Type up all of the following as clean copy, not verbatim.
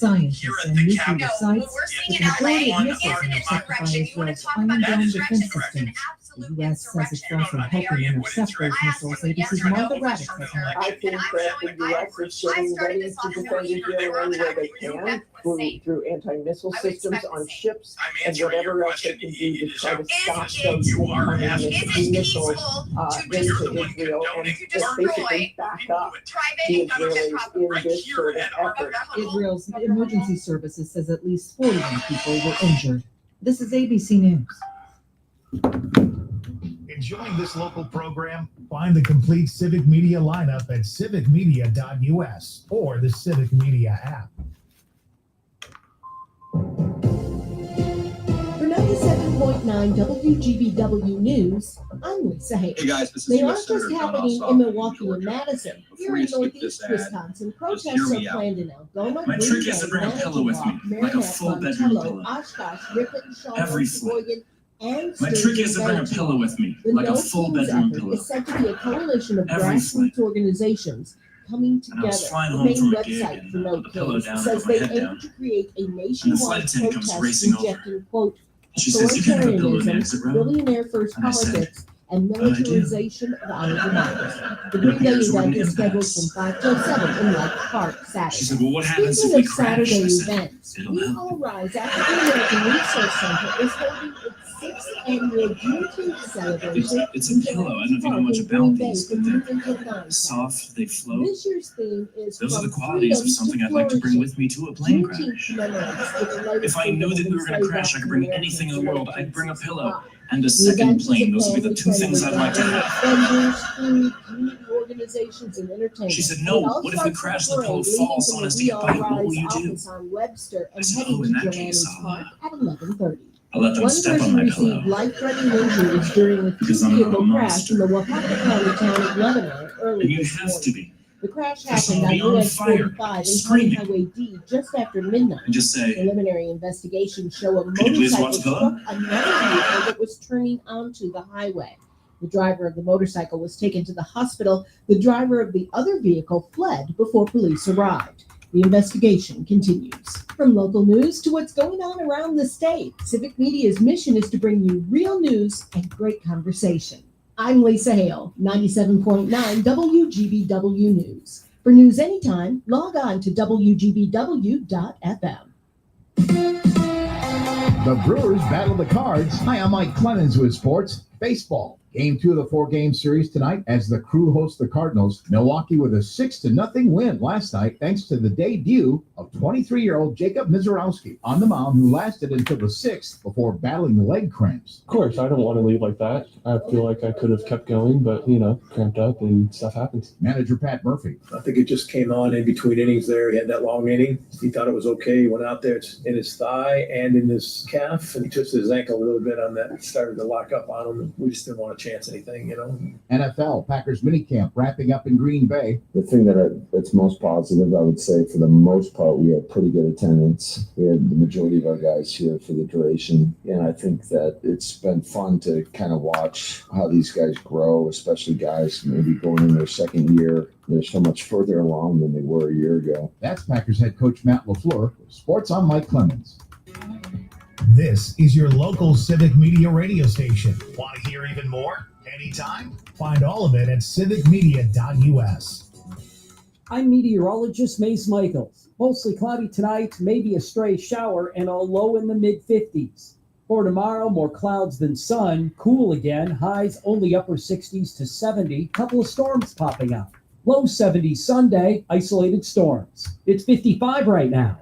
Scientists here at and the nuclear Capitol. sites we're seeing with in the majority LA of missiles is an intercepted by insurrection. You want to Israel's talk Iron about Dome insurrection? defense It's an systems. The absolute U.S. says it's insurrection. also helping intercept those missiles. ABC's Martha Radek says more. I think that the U.S. is getting ready to defend Israel any way they can through anti-missile systems on ships and whatever else they can do to try to stop those incoming missiles into Israel and just basically back up the Israelis in this sort of effort. Israel's emergency services says at least 41 people were injured. This is ABC News. Enjoying this local program? Find the complete Civic Media lineup at civicmedia.us or the Civic Media app. For 97.9 WGBW News, I'm Lisa Hayes. Hey guys, this is They aren't U.S. Senator just John happening Ossoff in from Milwaukee Georgia. and Madison. Before Here you in skip Northeast this ad, Wisconsin, just hear protests me are out. planned in Algoma, My trick is to bring a pillow with me, like a full bedroom pillow. Oshkosh, Ripon, Every Shawano, flight. Sheboygan, and My trick is to bring a pillow with me, The like a No full Kings bedroom effort pillow. is said to be a coalition of Every grassroots organizations coming And I was together. flying The home main from a gig website and for I No put the pillow Kings down and says put my they head aim down. to create a flight nationwide attendant comes protest racing over. rejecting, quote, She says, "You can have a pillow in the authoritarianism, exit row." billionaire first And I said, politics, and I do. militarization of our democracy. The It 3-day appears we're event in is an scheduled impasse. from 5 till 7 in Lake Park Saturday. She said, "Well, what happens if Speaking we of crash?" Saturday I said, events, "It'll We help." All Rise African American Resource Center is holding its 6th annual Juneteenth celebration. It's a pillow. I don't know if you know much about these, but they're soft, they float. This year's theme is Those are the From qualities of Freedom something to I'd like to bring Flourishing. with me to a plane crash. Juneteenth commemorates the delight If of I knew that we were going to crash, I could bring anything in the world. I'd bring a pillow and a The second event is a plane. Those would be the two family things I'd like to friendly have. vendors, food, community organizations, and entertainment. She said, It "No, all what if we starts crash, with the a pillow parade falls, leaving someone has to from get the by? We What All will you Rise do?" office on Webster I and said, heading "Oh, to in that Joanne's case, Park at 11:30. I'll let them One step on person my received pillow." life-threatening injuries during a Because I'm not a two-vehicle crash in the monster. Wapaka County town of Lebanon early And you this have morning. to be. The crash Because happened I'll on be on US fire, 45 and County screaming. Highway D just after midnight. And just say, Preliminary investigations show a "Could you please motorcycle watch the pillow?" struck another vehicle that was turning onto the highway. The driver of the motorcycle was taken to the hospital. The driver of the other vehicle fled before police arrived. The investigation continues. From local news to what's going on around the state, Civic Media's mission is to bring you real news and great conversation. I'm Lisa Hale, 97.9 WGBW News. For news anytime, log on to WGBW.FM. The Brewers battle the Cards. Hi, I'm Mike Clemens with Sports Baseball. Game 2 of the 4-game series tonight as the Crew hosts the Cardinals. Milwaukee with a 6-0 win last night thanks to the debut of 23-year-old Jacob Mizorowski on the mound, who lasted until the 6th before battling leg cramps. Of course, I don't want to leave like that. I feel like I could have kept going, but, cramped up and stuff happens. Manager Pat Murphy. I think it just came on in between innings there. He had that long inning. He thought it was okay. He went out there in his thigh and in his calf, and he twisted his ankle a little bit on that. Started to lock up on him. We just didn't want to chance anything, NFL Packers minicamp wrapping up in Green Bay. The thing that's most positive, I would say, for the most part, we had pretty good attendance. We had the majority of our guys here for the duration, and I think that it's been fun to kind of watch how these guys grow, especially guys maybe going in their second year. They're so much further along than they were a year ago. That's Packers head coach Matt LaFleur. Sports, I'm Mike Clemens. This is your local Civic Media radio station. Want to hear even more? Anytime? Find all of it at civicmedia.us. I'm meteorologist Mace Michaels. Mostly cloudy tonight, maybe a stray shower, and a low in the mid-50s. For tomorrow, more clouds than sun, cool again, highs only upper 60s to 70, couple of storms popping up. Low 70s Sunday, isolated storms. It's 55 right now.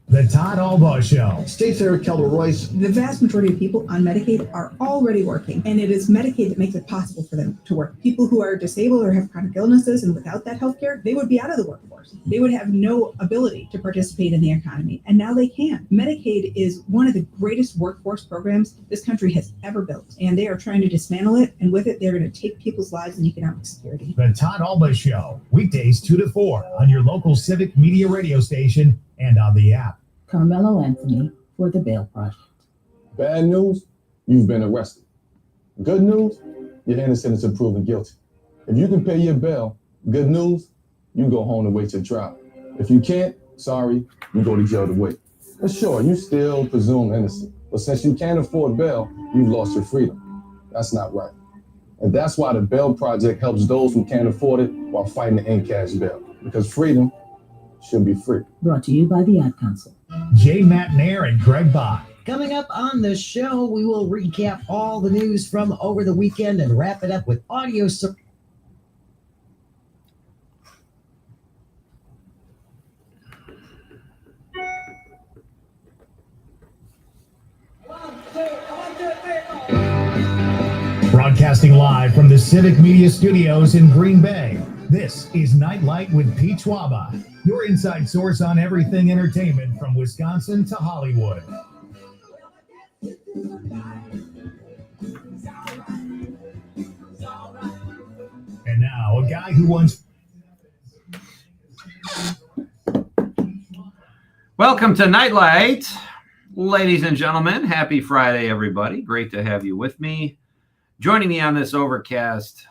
The Todd Albaugh Show. State Senator Kelda Royce. The vast majority of people on Medicaid are already working, and it is Medicaid that makes it possible for them to work. People who are disabled or have chronic illnesses and without that health care, they would be out of the workforce. They would have no ability to participate in the economy, and now they can. Medicaid is one of the greatest workforce programs this country has ever built, and they are trying to dismantle it, and with it, they're going to take people's lives and economic security. The Todd Albaugh Show, weekdays 2 to 4 on your local Civic Media radio station and on the app. Carmelo Anthony for the Bail Project. Bad news, you've been arrested. Good news, you're innocent until proven guilty. If you can pay your bail, good news, you go home and wait your trial. If you can't, sorry, you go to jail to wait. And sure, you still presume innocent, but since you can't afford bail, you've lost your freedom. That's not right. And that's why the Bail Project helps those who can't afford it while fighting to end cash bail. Because freedom should be free. Brought to you by the Ad Council. Jay Matnair and Greg Bach. Coming up on the show, we will recap all the news from over the weekend and wrap it up with audio. Broadcasting live from the Civic Media Studios in Green Bay. This is Night Light with Pete Schwaba, your inside source on everything entertainment from Wisconsin to Hollywood. And now, a guy who once... Welcome to Night Light, ladies and gentlemen. Happy Friday, everybody. Great to have you with me. Joining me on this overcast,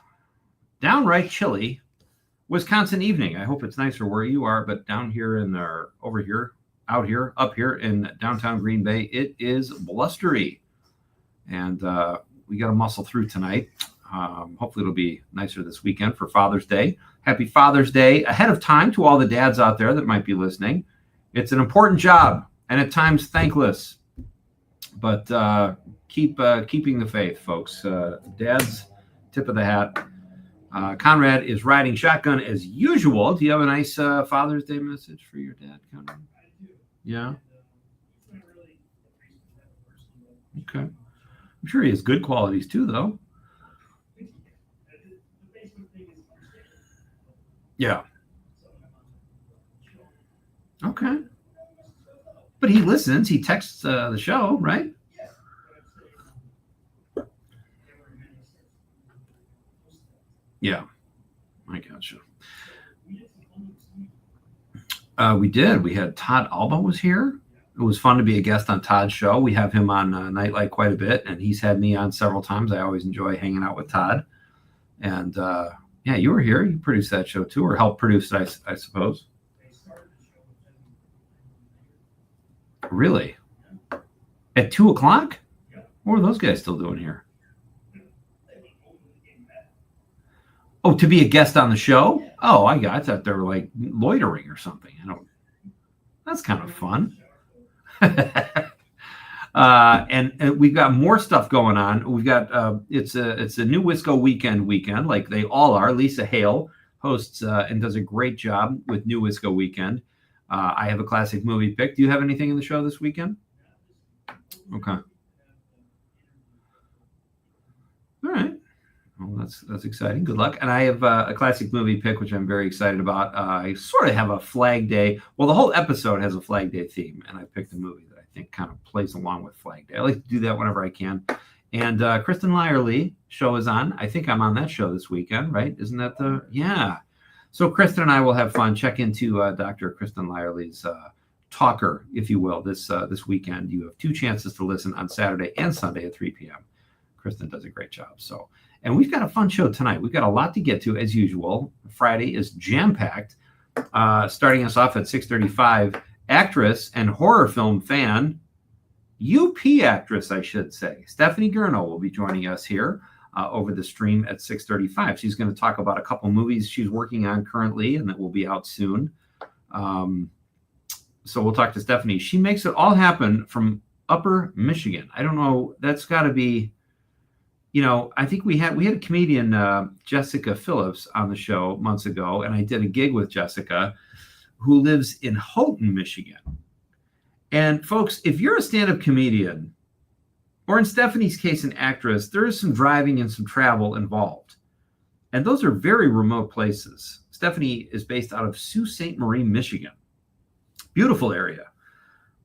downright chilly Wisconsin evening. I hope it's nicer where you are, but down here in our, over here, out here, up here in downtown Green Bay, it is blustery. And we got to muscle through tonight. Hopefully it'll be nicer this weekend for Father's Day. Happy Father's Day ahead of time to all the dads out there that might be listening. It's an important job and at times thankless, but keeping the faith, folks. Dad's tip of the hat. Conrad is riding shotgun as usual. Do you have a nice Father's Day message for your dad, Conrad? Yeah. Okay. I'm sure he has good qualities too, though. Yeah. Okay. But he listens. He texts the show, right? Yeah, I gotcha. We did. We had Todd Alba was here. It was fun to be a guest on Todd's show. We have him on Nightlight quite a bit, and he's had me on several times. I always enjoy hanging out with Todd. And yeah, you were here. You produced that show too, or helped produce it, I suppose. Really? At 2:00? What were those guys still doing here? Oh, to be a guest on the show? Oh, I thought they were like loitering or something. That's kind of fun. And we've got more stuff going on. We've got it's a new Wisco weekend, like they all are. Lisa Hale hosts and does a great job with New Wisco Weekend. I have a classic movie pick. Do you have anything in the show this weekend? Okay. All right. Well, that's exciting. Good luck. And I have a classic movie pick, which I'm very excited about. I sort of have a Flag Day. Well, the whole episode has a Flag Day theme, and I picked a movie that I think kind of plays along with Flag Day. I like to do that whenever I can. And Kristen Lyerly show is on. I think I'm on that show this weekend, right? Isn't that the... Yeah. So Kristen and I will have fun. Check into Dr. Kristen Lyerly's talker, if you will, this weekend. You have 2 chances to listen on Saturday and Sunday at 3 p.m. Kristen does a great job. So, and we've got a fun show tonight. We've got a lot to get to, as usual. Friday is jam-packed. Starting us off at 6:35, actress and horror film fan, UP actress, I should say, Stephanie Gurno will be joining us here over the stream at 6:35. She's going to talk about a couple movies she's working on currently and that will be out soon. So we'll talk to Stephanie. She makes it all happen from Upper Michigan. I don't know. That's got to be, I think we had a comedian, Jessica Phillips, on the show months ago, and I did a gig with Jessica, who lives in Houghton, Michigan. And folks, if you're a stand-up comedian, or in Stephanie's case, an actress, there is some driving and some travel involved. And those are very remote places. Stephanie is based out of Sault Ste. Marie, Michigan. Beautiful area.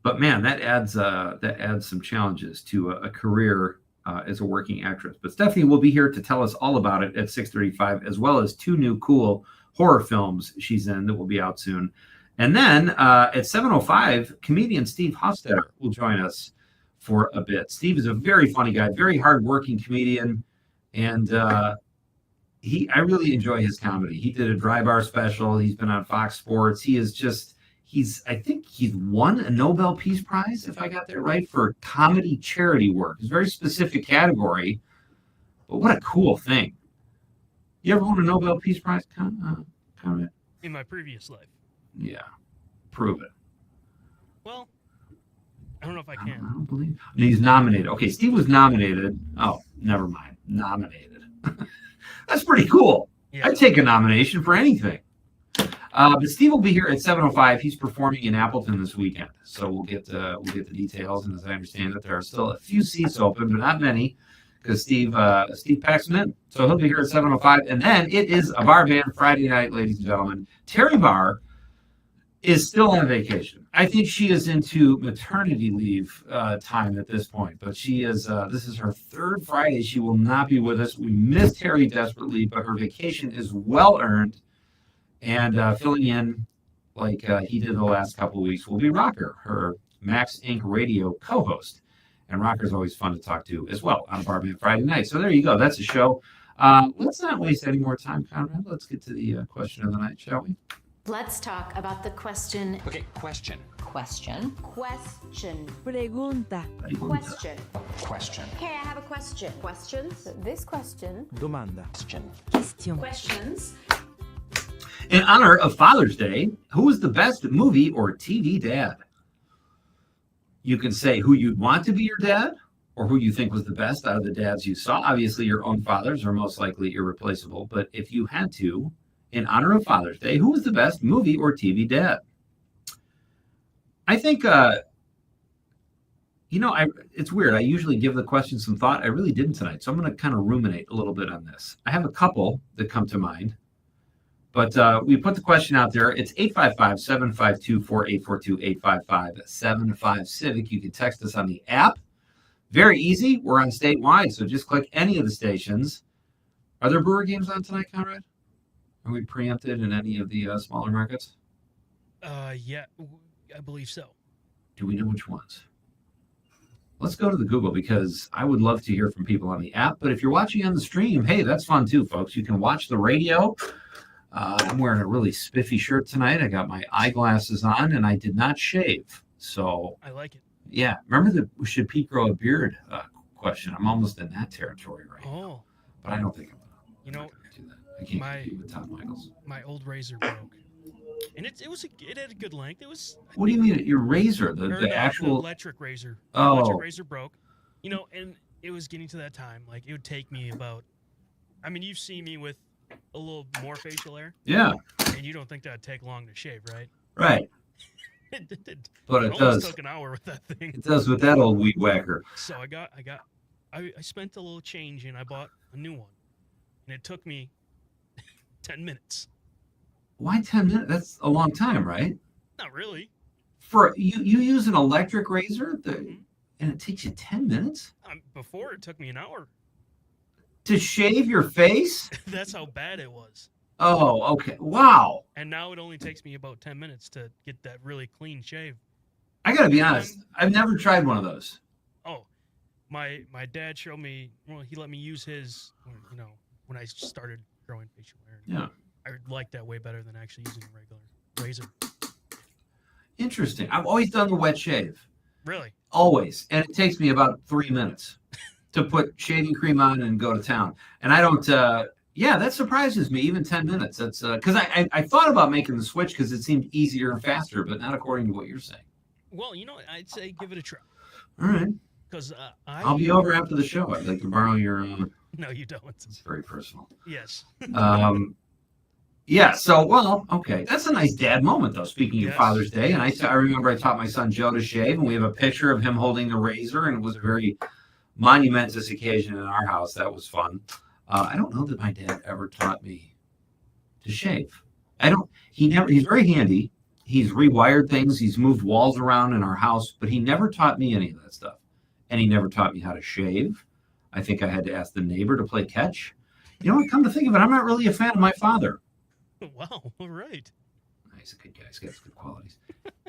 But man, that adds some challenges to a career as a working actress. But Stephanie will be here to tell us all about it at 6:35, as well as 2 new cool horror films she's in that will be out soon. And then at 7:05, comedian Steve Hofstetter will join us for a bit. Steve is a very funny guy, very hardworking comedian, and I really enjoy his comedy. He did a Dry Bar special. He's been on Fox Sports. He is just I think he's won a Nobel Peace Prize, if I got that right, for comedy charity work. It's a very specific category, but what a cool thing. You ever won a Nobel Peace Prize, Conrad? In my previous life. Yeah. Prove it. Well, I don't know if I I can. don't believe. And he's nominated. Okay, Steve was nominated. Oh, never mind. Nominated. That's pretty cool. Yeah. I'd take a nomination for anything. But Steve will be here at 7:05. He's performing in Appleton this weekend, so we'll get the details. And as I understand it, there are still a few seats open, but not many, because Steve packs them in. So he'll be here at 7:05, and then it is a bar band Friday night, ladies and gentlemen. Terry Barr is still on vacation. I think she is into maternity leave time at this point, but she is. This is her third Friday. She will not be with us. We miss Terry desperately, but her vacation is well earned. And filling in like he did the last couple of weeks will be Rocker, her Max Inc. radio co-host. And Rocker's always fun to talk to as well on Barbie Friday night. So there you go. That's a show. Let's not waste any more time, Conrad. Let's get to the question of the night, shall we? Let's talk about the question. Okay, question. Question. Question. Pregunta. Question. Question. Okay, I have a question. Questions? This question. Domanda. Question. Question. Questions. In honor of Father's Day, who is the best movie or TV dad? You can say who you'd want to be your dad or who you think was the best out of the dads you saw. Obviously, your own fathers are most likely irreplaceable. But if you had to, in honor of Father's Day, who was the best movie or TV dad? I think, it's weird. I usually give the question some thought. I really didn't tonight. So I'm going to kind of ruminate a little bit on this. I have a couple that come to mind. But we put the question out there. It's 855-752-4842, 855-75-CIVIC. You can text us on the app. Very easy. We're on statewide, so just click any of the stations. Are there Brewer games on tonight, Conrad? Are we preempted in any of the smaller markets? Yeah, I believe so. Do we know which ones? Let's go to the Google because I would love to hear from people on the app. But if you're watching on the stream, hey, that's fun too, folks. You can watch the radio. I'm wearing a really spiffy shirt tonight. I got my eyeglasses on, and I did not shave. So I like it. Yeah, remember the should Pete grow a beard question? I'm almost in that territory right now. But I don't think I'm gonna do that. I can't compete with Tom Michaels. My old razor broke, and it had a good length. It was. What do you mean your razor? The actual electric razor. Oh, electric razor broke. And it was getting to that time. Like it would take me about. I mean, you've seen me with a little more facial hair. Yeah. And you don't think that'd take long to shave, right? Right. But it does. Took an hour with that thing. It does with that old weed whacker. So I spent a little change and I bought a new one, and it took me 10 minutes. Why 10 minutes? That's a long time, right? Not really. For you use an electric razor, and it takes you 10 minutes. Before it took me an hour to shave your face. That's how bad it was. Oh, okay. Wow. And now it only takes me about 10 minutes to get that really clean shave. I gotta be honest. I've never tried one of those. Oh, my dad showed me. Well, he let me use his. When I started growing facial hair. Yeah. I liked that way better than actually using a regular razor. Interesting. I've always done the wet shave. Really? Always, and it takes me about 3 minutes to put shaving cream on and go to town. And I don't. Yeah, that surprises me. Even 10 minutes. That's because I thought about making the switch because it seemed easier and faster, but not according to what you're saying. Well, I'd say give it a try. All right. Because I'll be over after the show. I'd like to borrow your. No, you don't. It's very personal. Yes. Yeah. So, well, okay. That's a nice dad moment, though. Speaking of Father's Day, and I remember I taught my son Joe to shave, and we have a picture of him holding the razor, and it was a very monumentous occasion in our house. That was fun. I don't know that my dad ever taught me to shave. He's very handy. He's rewired things. He's moved walls around in our house, but he never taught me any of that stuff. And he never taught me how to shave. I think I had to ask the neighbor to play catch. You know what? Come to think of it, I'm not really a fan of my father. Wow. All right. He's a good guy. He's got good qualities.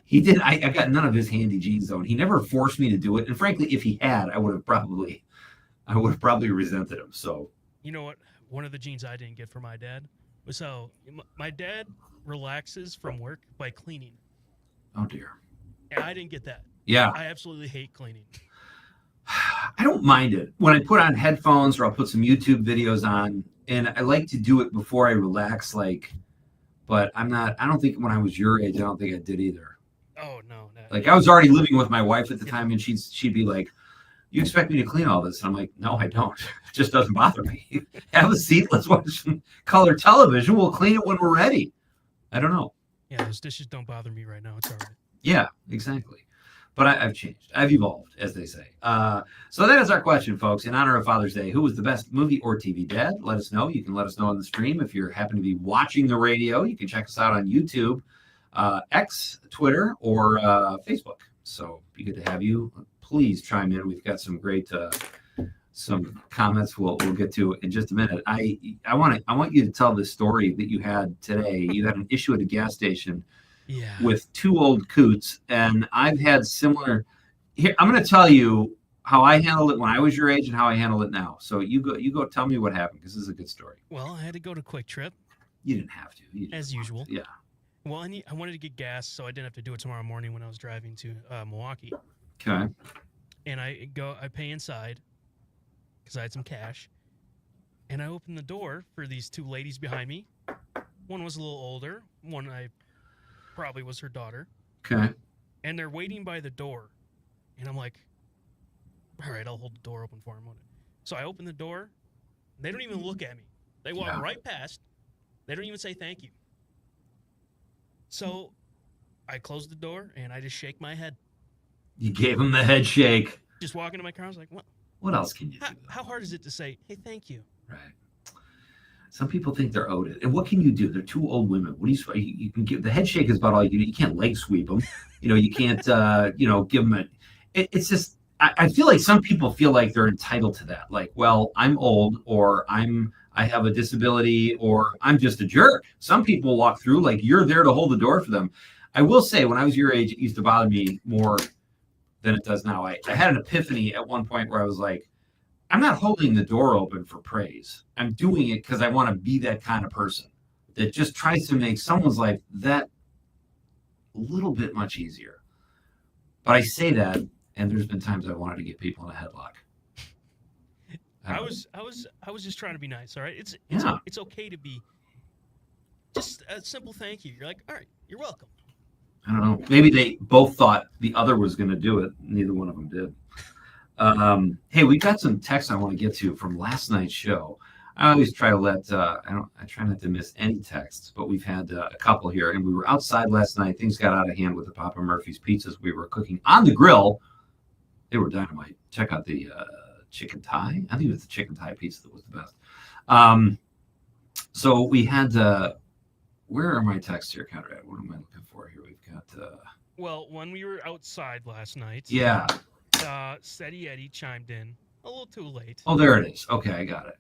He did. I got none of his handy genes, though. And he never forced me to do it. And frankly, if he had, I would have probably resented him. So. You know what? One of the genes I didn't get from my dad was how my dad relaxes from work by cleaning. Oh dear. And I didn't get that. Yeah. I absolutely hate cleaning. I don't mind it when I put on headphones or I'll put some YouTube videos on, and I like to do it before I relax. But I don't think when I was your age, I don't think I did either. Oh no. Like I was already living with my wife at the time, and she'd be like, "You expect me to clean all this?" And I'm like, "No, I don't. It just doesn't bother me. Have a seat. Let's watch some color television. We'll clean it when we're ready." I don't know. Yeah, those dishes don't bother me right now. It's all right. Yeah, exactly. But I've changed. I've evolved, as they say. So that is our question, folks. In honor of Father's Day, who was the best movie or TV dad? Let us know. You can let us know on the stream. If you happen to be watching the radio, you can check us out on YouTube, X, Twitter, or Facebook. So be good to have you. Please chime in. We've got some great some comments we'll get to in just a minute. I want you to tell the story that you had today. You had an issue at a gas station. Yeah. With two old coots, and I've had similar. Here, I'm going to tell you how I handled it when I was your age and how I handle it now. So you go. Tell me what happened because this is a good story. Well, I had to go to Quick Trip. You didn't have to. As usual. Yeah. Well, I wanted to get gas, so I didn't have to do it tomorrow morning when I was driving to Milwaukee. Okay. And I pay inside because I had some cash, and I opened the door for these two ladies behind me. One was a little older. One probably was her daughter. Okay. And they're waiting by the door. And I'm like, all right, I'll hold the door open for them. So I open the door. They don't even look at me. They walk right past. They don't even say thank you. So I close the door and I just shake my head. You gave him the head shake. Just walk into my car. I was like, what? What else can you do? How hard is it to say, hey, thank you? Right. Some people think they're owed it. And what can you do? They're two old women. What do you can give? The head shake is about all you can do. You can't leg sweep them. You can't, give them it's just, I feel like some people feel like they're entitled to that. Like, well, I'm old, or I have a disability, or I'm just a jerk. Some people walk through like you're there to hold the door for them. I will say when I was your age, it used to bother me more than it does now. I had an epiphany at one point where I was like, I'm not holding the door open for praise. I'm doing it because I want to be that kind of person that just tries to make someone's life that little bit much easier. But I say that, and there's been times I wanted to get people in a headlock. I was just trying to be nice. All right, it's okay to be just a simple thank you. You're like, all right, you're welcome. I don't know. Maybe they both thought the other was going to do it. Neither one of them did. Hey, we got some texts I want to get to from last night's show. I always try to I try not to miss any texts, but we've had a couple here, and we were outside last night. Things got out of hand with the Papa Murphy's pizzas we were cooking on the grill. They were dynamite. Check out the chicken thigh. I think it was the chicken thigh pizza that was the best. So we had where are my texts here, Conrad? What am I looking for here? We've got Well, when we were outside last night, yeah. Steady Eddie chimed in a little too late. Oh, there it is. Okay, I got it.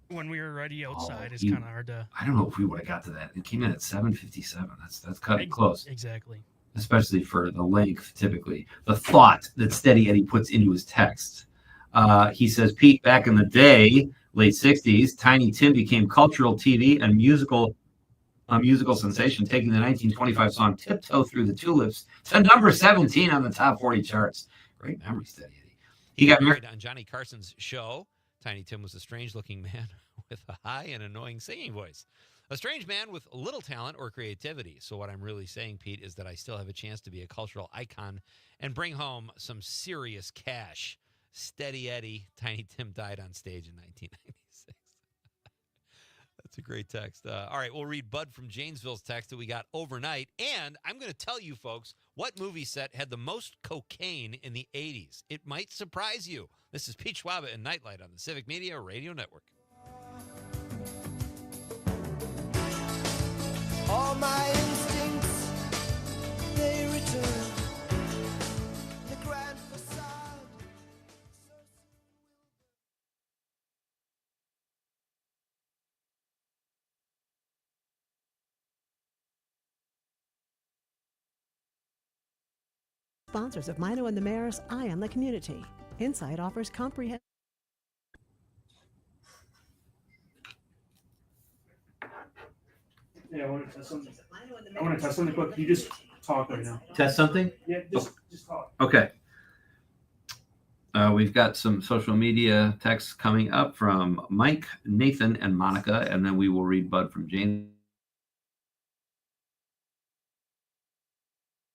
When we were already outside, it's kind of hard to. I don't know if we would have got to that. It came in at 7:57. That's cutting close. Exactly. Especially for the length, typically. The thought that Steady Eddie puts into his text. He says, Pete, back in the day, late 60s, Tiny Tim became cultural TV and musical sensation, taking the 1925 song Tiptoe Through the Tulips to number 17 on the top 40 charts. Great memory, Steady Eddie. He got married on Johnny Carson's show. Tiny Tim was a strange-looking man with a high and annoying singing voice. A strange man with little talent or creativity. So what I'm really saying, Pete, is that I still have a chance to be a cultural icon and bring home some serious cash. Steady Eddie, Tiny Tim died on stage in 1996. That's a great text. All right, we'll read Bud from Janesville's text that we got overnight. And I'm going to tell you, folks, what movie set had the most cocaine in the 80s. It might surprise you. This is Pete Schwaba and Nite Lite on the Civic Media Radio Network. All my instincts, they return. The grand facade. Sponsors of Mino and the Mayor's Eye on the Community. Insight offers comprehensive. Yeah, I want to test something. I want to test something quick. You just talk right now. Test something? Yeah, just talk. Okay. We've got some social media texts coming up from Mike, Nathan, and Monica, and then we will read Bud from James.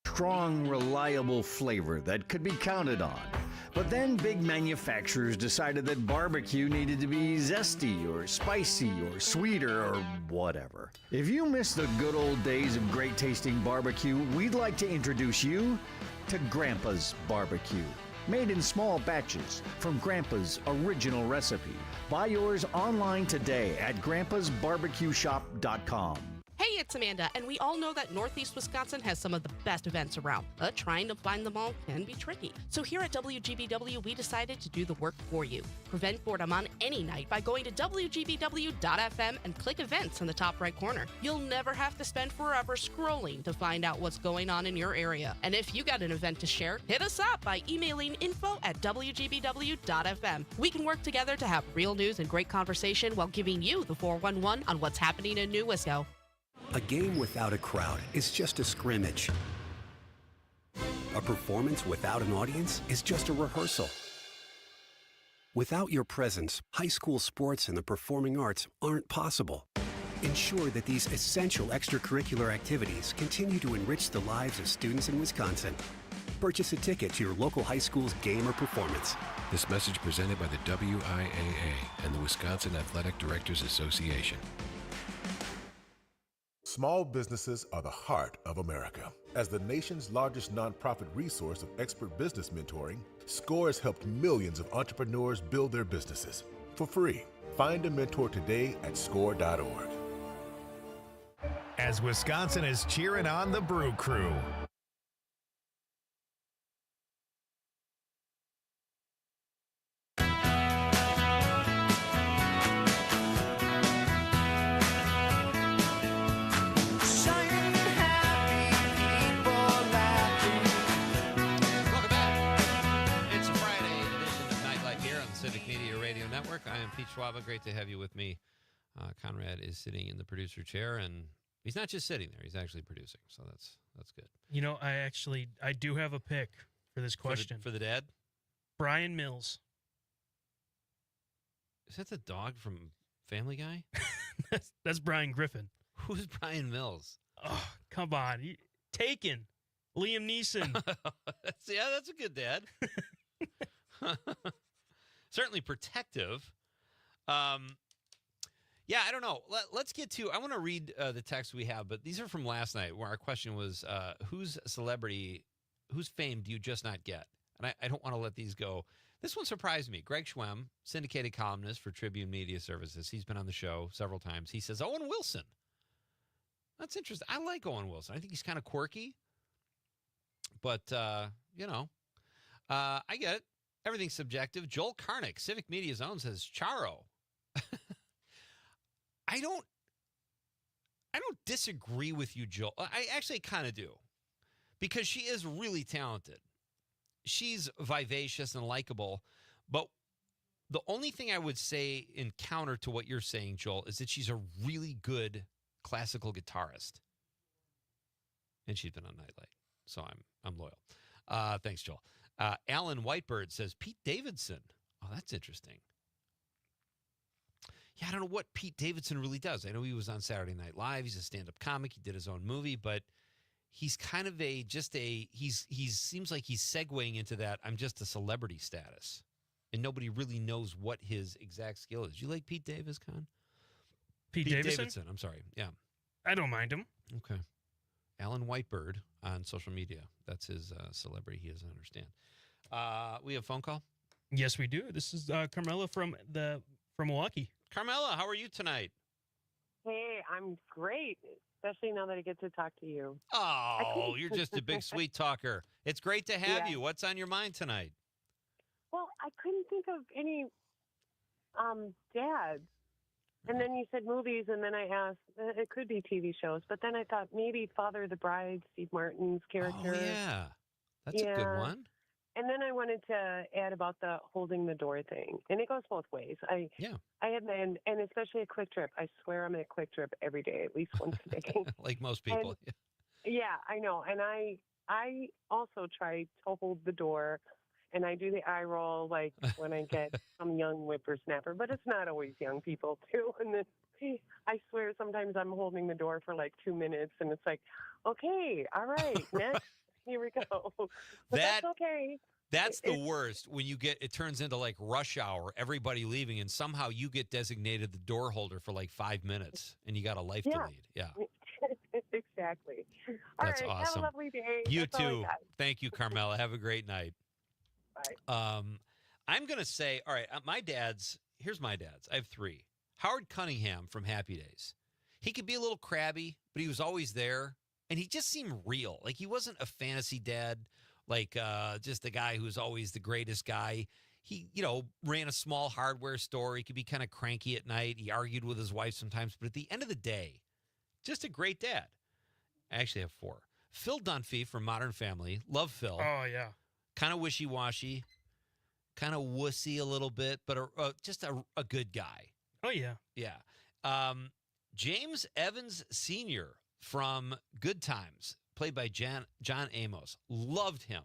Strong, reliable flavor that could be counted on. But then big manufacturers decided that barbecue needed to be zesty or spicy or sweeter or whatever. If you miss the good old days of great tasting barbecue, we'd like to introduce you to Grandpa's Barbecue. Made in small batches from Grandpa's original recipe. Buy yours online today at grandpasbarbecueshop.com. Hey, it's Amanda, and we all know that Northeast Wisconsin has some of the best events around, but trying to find them all can be tricky. So here at WGBW, we decided to do the work for you. Prevent boredom on any night by going to WGBW.fm and click events in the top right corner. You'll never have to spend forever scrolling to find out what's going on in your area. And if you got an event to share, hit us up by emailing info@WGBW.fm. We can work together to have real news and great conversation while giving you the 411 on what's happening in New Wisco. A game without a crowd is just a scrimmage. A performance without an audience is just a rehearsal. Without your presence, high school sports and the performing arts aren't possible. Ensure that these essential extracurricular activities continue to enrich the lives of students in Wisconsin. Purchase a ticket to your local high school's game or performance. This message presented by the WIAA and the Wisconsin Athletic Directors Association. Small businesses are the heart of America. As the nation's largest nonprofit resource of expert business mentoring, SCORE has helped millions of entrepreneurs build their businesses for free. Find a mentor today at score.org. As Wisconsin is cheering on the Brew Crew. It's a Friday edition of Nightlight here on the Civic Media Radio Network. I am Pete Schwaba. Great to have you with me. Conrad is sitting in the producer chair, and he's not just sitting there; he's actually producing. So that's good. You know, I do have a pick for this question. For the dad? Brian Mills. Is that the dog from Family Guy? That's Brian Griffin. Who's Brian Mills? Oh, come on. Taken. Liam Neeson. That's a good dad. Certainly protective. Yeah, I don't know. Let's get to, I want to read the text we have, but these are from last night where our question was, whose fame do you just not get? And I don't want to let these go. This one surprised me. Greg Schwem, syndicated columnist for Tribune Media Services. He's been on the show several times. He says, Owen Wilson. That's interesting. I like Owen Wilson. I think he's kind of quirky. But, I get it. Everything's subjective. Joel Karnick, Civic Media's own, says Charo. I don't disagree with you, Joel. I actually kind of do, because she is really talented. She's vivacious and likable, but the only thing I would say in counter to what you're saying, Joel, is that she's a really good classical guitarist, and she's been on Nightlight, so I'm loyal. Thanks, Joel. Alan Whitebird says Pete Davidson. Oh, that's interesting. Yeah, I don't know what Pete Davidson really does. I know he was on Saturday Night Live. He's a stand-up comic. He did his own movie, but he's kind of he seems like he's segueing into that I'm just a celebrity status, and nobody really knows what his exact skill is. You like Pete Davis, Con? Pete Davidson, I'm sorry. Yeah. I don't mind him. Okay. Alan Whitebird on social media. That's his celebrity. He doesn't understand. We have a phone call? Yes, we do. This is Carmela from Milwaukee. Carmela, how are you tonight? Hey, I'm great, especially now that I get to talk to you. Oh, you're just a big sweet talker. It's great to have Yeah. you. What's on your mind tonight? Well, I couldn't think of any dads. And then you said movies, and then I asked, it could be TV shows, but then I thought maybe Father of the Bride, Steve Martin's character. Oh, yeah. That's a good one. And then I wanted to add about the holding the door thing. And it goes both ways. I have been, and especially a Quick Trip. I swear I'm at a Quick Trip every day, at least once a day. Like most people. Yeah, I know. And I also try to hold the door, and I do the eye roll like when I get some young whippersnapper, but it's not always young people too. And then I swear sometimes I'm holding the door for like 2 minutes, and it's like, okay, all right, next, here we go. But that's okay. That's the worst when it turns into like rush hour, everybody leaving, and somehow you get designated the door holder for like 5 minutes, and you got a life to lead. Yeah. Exactly. All That's right, awesome. Have a lovely day. You That's all I too. got. Thank you, Carmela. Have a great night. Bye. I'm going to say, all right, here's my dad's. I have 3. Howard Cunningham from Happy Days. He could be a little crabby, but he was always there, and he just seemed real. Like he wasn't a fantasy dad, like just the guy who's always the greatest guy. He, ran a small hardware store. He could be kind of cranky at night. He argued with his wife sometimes, but at the end of the day, just a great dad. I actually have 4. Phil Dunphy from Modern Family. Love Phil. Oh, yeah. Kind of wishy-washy, kind of wussy a little bit, but just a good guy. Oh, yeah. Yeah. James Evans Sr. from Good Times, played by John Amos. Loved him.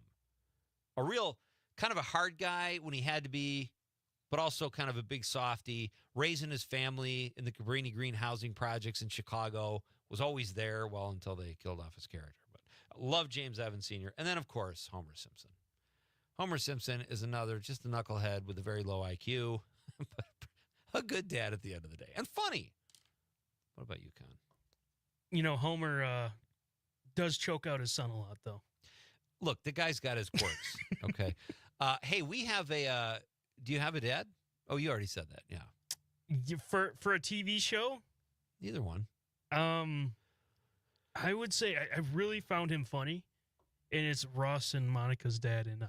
A real kind of a hard guy when he had to be, but also kind of a big softy. Raising his family in the Cabrini Green housing projects in Chicago. Was always there, until they killed off his character. But I love James Evans Sr. And then, of course, Homer Simpson. Homer Simpson is just a knucklehead with a very low IQ, but a good dad at the end of the day. And funny. What about you, Con? Homer does choke out his son a lot, though. Look, the guy's got his quirks, okay? Hey, we have do you have a dad? Oh, you already said that, yeah. For a TV show? Either one. I would say I really found him funny, and it's Ross and Monica's dad in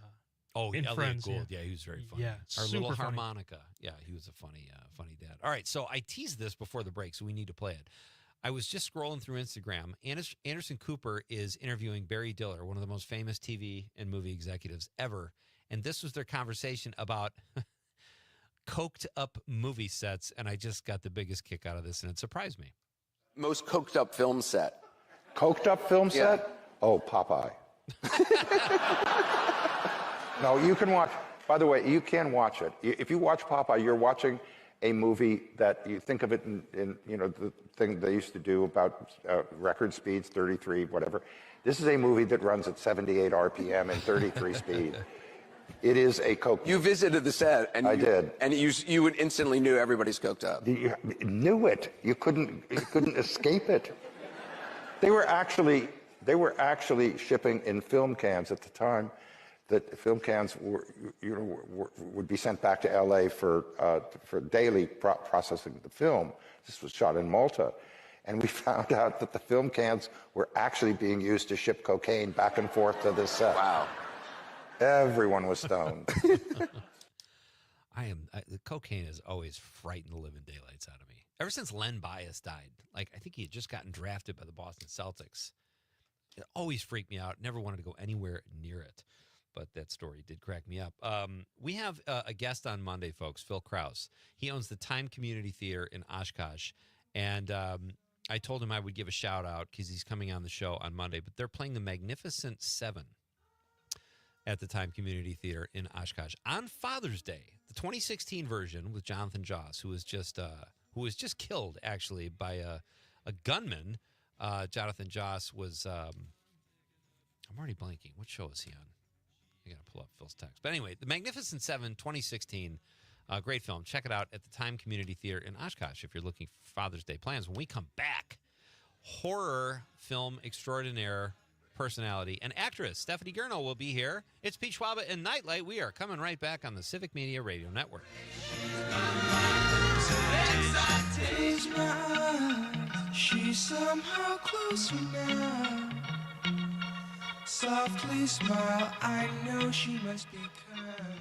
Elliot Friends. Gould. Yeah, he was very funny. Yeah, Our super little funny. harmonica. Yeah, he was a funny dad. All right, so I teased this before the break, so we need to play it. I was just scrolling through Instagram. Anderson Cooper is interviewing Barry Diller, one of the most famous TV and movie executives ever, and this was their conversation about coked up movie sets, and I just got the biggest kick out of this, and it surprised me. Most coked up film set. Coked up film set? Yeah. Oh, Popeye. No, you can watch. By the way, you can watch it. If you watch Popeye, you're watching a movie that you think of it in the thing they used to do about record speeds, 33, whatever. This is a movie that runs at 78 RPM and 33 speed. It is a coke. You visited the set, and I did, and you instantly knew everybody's coked up. You knew it. You couldn't escape it. They were actually shipping in film cans at the time. That film cans would be sent back to L.A. for daily processing the film. This was shot in Malta, and we found out that the film cans were actually being used to ship cocaine back and forth to this set. Wow. Everyone was stoned. The cocaine has always frightened the living daylights out of me. Ever since Len Bias died, I think he had just gotten drafted by the Boston Celtics. It always freaked me out. Never wanted to go anywhere near it. But that story did crack me up. We have a guest on Monday, folks, Phil Krause. He owns the Time Community Theater in Oshkosh. And I told him I would give a shout out because he's coming on the show on Monday. But they're playing the Magnificent Seven at the Time Community Theater in Oshkosh on Father's Day, the 2016 version with Jonathan Joss, who was just killed actually by a gunman. Jonathan Joss was I'm already blanking. What show is he on? I got to pull up Phil's text. But anyway, The Magnificent Seven, 2016, great film. Check it out at the Time Community Theater in Oshkosh if you're looking for Father's Day plans. When we come back, horror film extraordinaire personality and actress Stephanie Gurnall will be here. It's Pete Schwaba and Nightlight. We are coming right back on the Civic Media Radio Network. She's somehow closer now. Softly smile, I know she must be kind.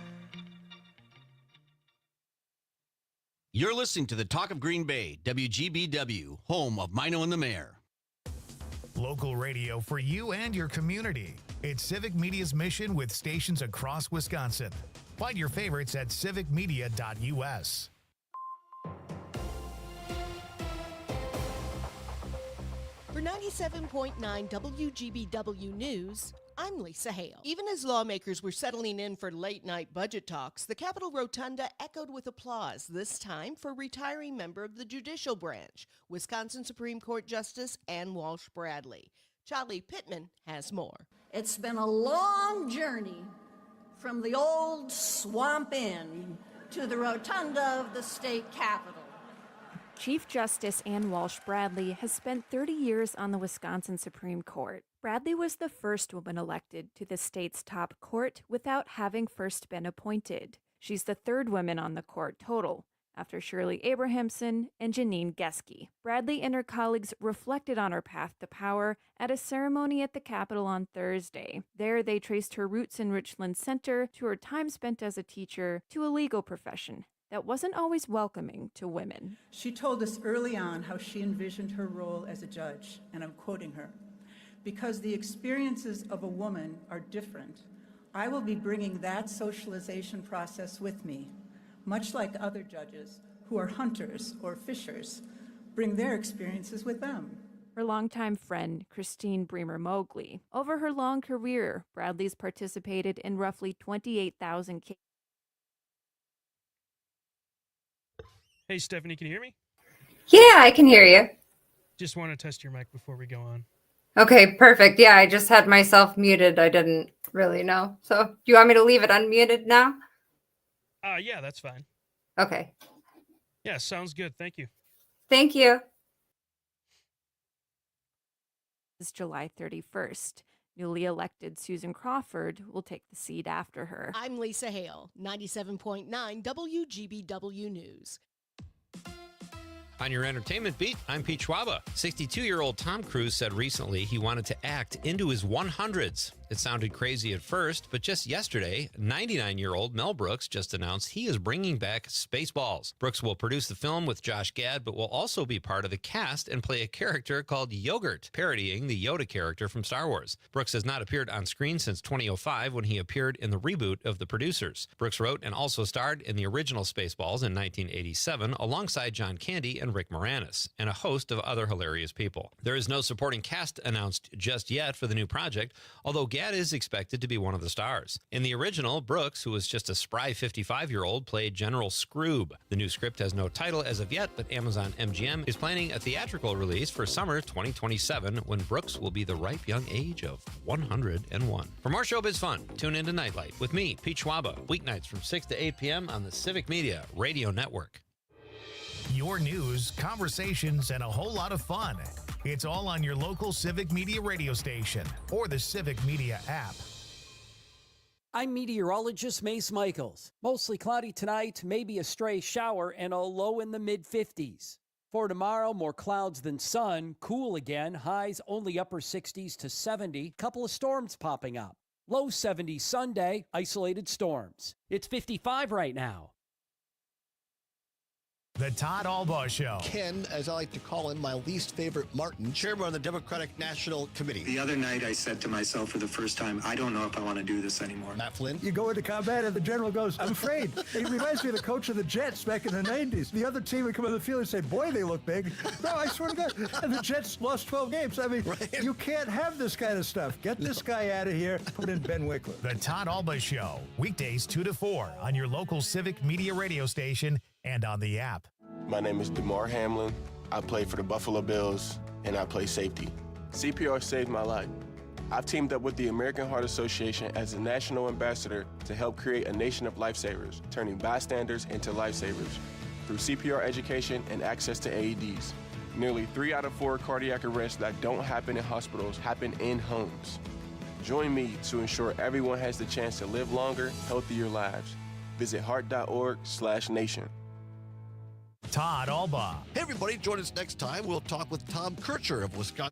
You're listening to the Talk of Green Bay, WGBW, home of Mino and the Mayor. Local radio for you and your community. It's Civic Media's mission with stations across Wisconsin. Find your favorites at civicmedia.us. For 97.9 WGBW News, I'm Lisa Hale. Even as lawmakers were settling in for late-night budget talks, the Capitol Rotunda echoed with applause, this time for retiring member of the judicial branch, Wisconsin Supreme Court Justice Ann Walsh Bradley. Charlie Pittman has more. It's been a long journey from the old Swamp Inn to the rotunda of the state capitol. Chief Justice Ann Walsh Bradley has spent 30 years on the Wisconsin Supreme Court. Bradley was the first woman elected to the state's top court without having first been appointed. She's the third woman on the court total, after Shirley Abrahamson and Janine Geske. Bradley and her colleagues reflected on her path to power at a ceremony at the Capitol on Thursday. There, they traced her roots in Richland Center to her time spent as a teacher to a legal profession that wasn't always welcoming to women. She told us early on how she envisioned her role as a judge, and I'm quoting her, "Because the experiences of a woman are different, I will be bringing that socialization process with me, much like other judges who are hunters or fishers bring their experiences with them." Her longtime friend, Christine Bremer Mogley. Over her long career, Bradley's participated in roughly 28,000 cases. Hey, Stephanie, can you hear me? Yeah, I can hear you. Just want to test your mic before we go on. Okay, perfect. Yeah, I just had myself muted. I didn't really know. So, do you want me to leave it unmuted now? Yeah, that's fine. Okay. Yeah, sounds good. Thank you. Thank you. It's July 31st. Newly elected Susan Crawford will take the seat after her. I'm Lisa Hale, 97.9 WGBW News. On your entertainment beat, I'm Pete Schwaba. 62-year-old Tom Cruise said recently he wanted to act into his 100s. It sounded crazy at first, but just yesterday, 99-year-old Mel Brooks just announced he is bringing back Spaceballs. Brooks will produce the film with Josh Gad, but will also be part of the cast and play a character called Yogurt, parodying the Yoda character from Star Wars. Brooks has not appeared on screen since 2005 when he appeared in the reboot of The Producers. Brooks wrote and also starred in the original Spaceballs in 1987 alongside John Candy and Rick Moranis, and a host of other hilarious people. There is no supporting cast announced just yet for the new project, although Gad is expected to be one of the stars. In the original, Brooks, who was just a spry 55-year-old, played General Scroob. The new script has no title as of yet, but Amazon MGM is planning a theatrical release for summer 2027 when Brooks will be the ripe young age of 101. For more showbiz fun, tune into Nightlight with me, Pete Schwaba, weeknights from 6 to 8 p.m. on the Civic Media Radio Network. Your news, conversations, and a whole lot of fun. It's all on your local Civic Media radio station or the Civic Media app. I'm meteorologist Mace Michaels. Mostly cloudy tonight, maybe a stray shower, and a low in the mid-50s. For tomorrow, more clouds than sun, cool again, highs only upper 60s to 70, couple of storms popping up. Low 70s Sunday, isolated storms. It's 55 right now. The Todd Albaugh Show. Ken, as I like to call him, my least favorite Martin, chairman of the Democratic National Committee. The other night I said to myself for the first time, I don't know if I want to do this anymore. Matt Flynn. You go into combat and the general goes, I'm afraid. It reminds me of the coach of the Jets back in the 90s. The other team would come on the field and say, boy, they look big. No, I swear to God. And the Jets lost 12 games. I mean, You can't have this kind of stuff. Get this guy out of here. Put in Ben Wickler. The Todd Albaugh Show. Weekdays 2 to 4 on your local Civic Media radio station and on the app. My name is DeMar Hamlin. I play for the Buffalo Bills, and I play safety. CPR saved my life. I've teamed up with the American Heart Association as a national ambassador to help create a nation of lifesavers, turning bystanders into lifesavers through CPR education and access to AEDs. Nearly 3 out of 4 cardiac arrests that don't happen in hospitals happen in homes. Join me to ensure everyone has the chance to live longer, healthier lives. Visit heart.org/nation. Todd Albaugh. Hey, everybody, join us next time. We'll talk with Tom Kircher of Wisconsin.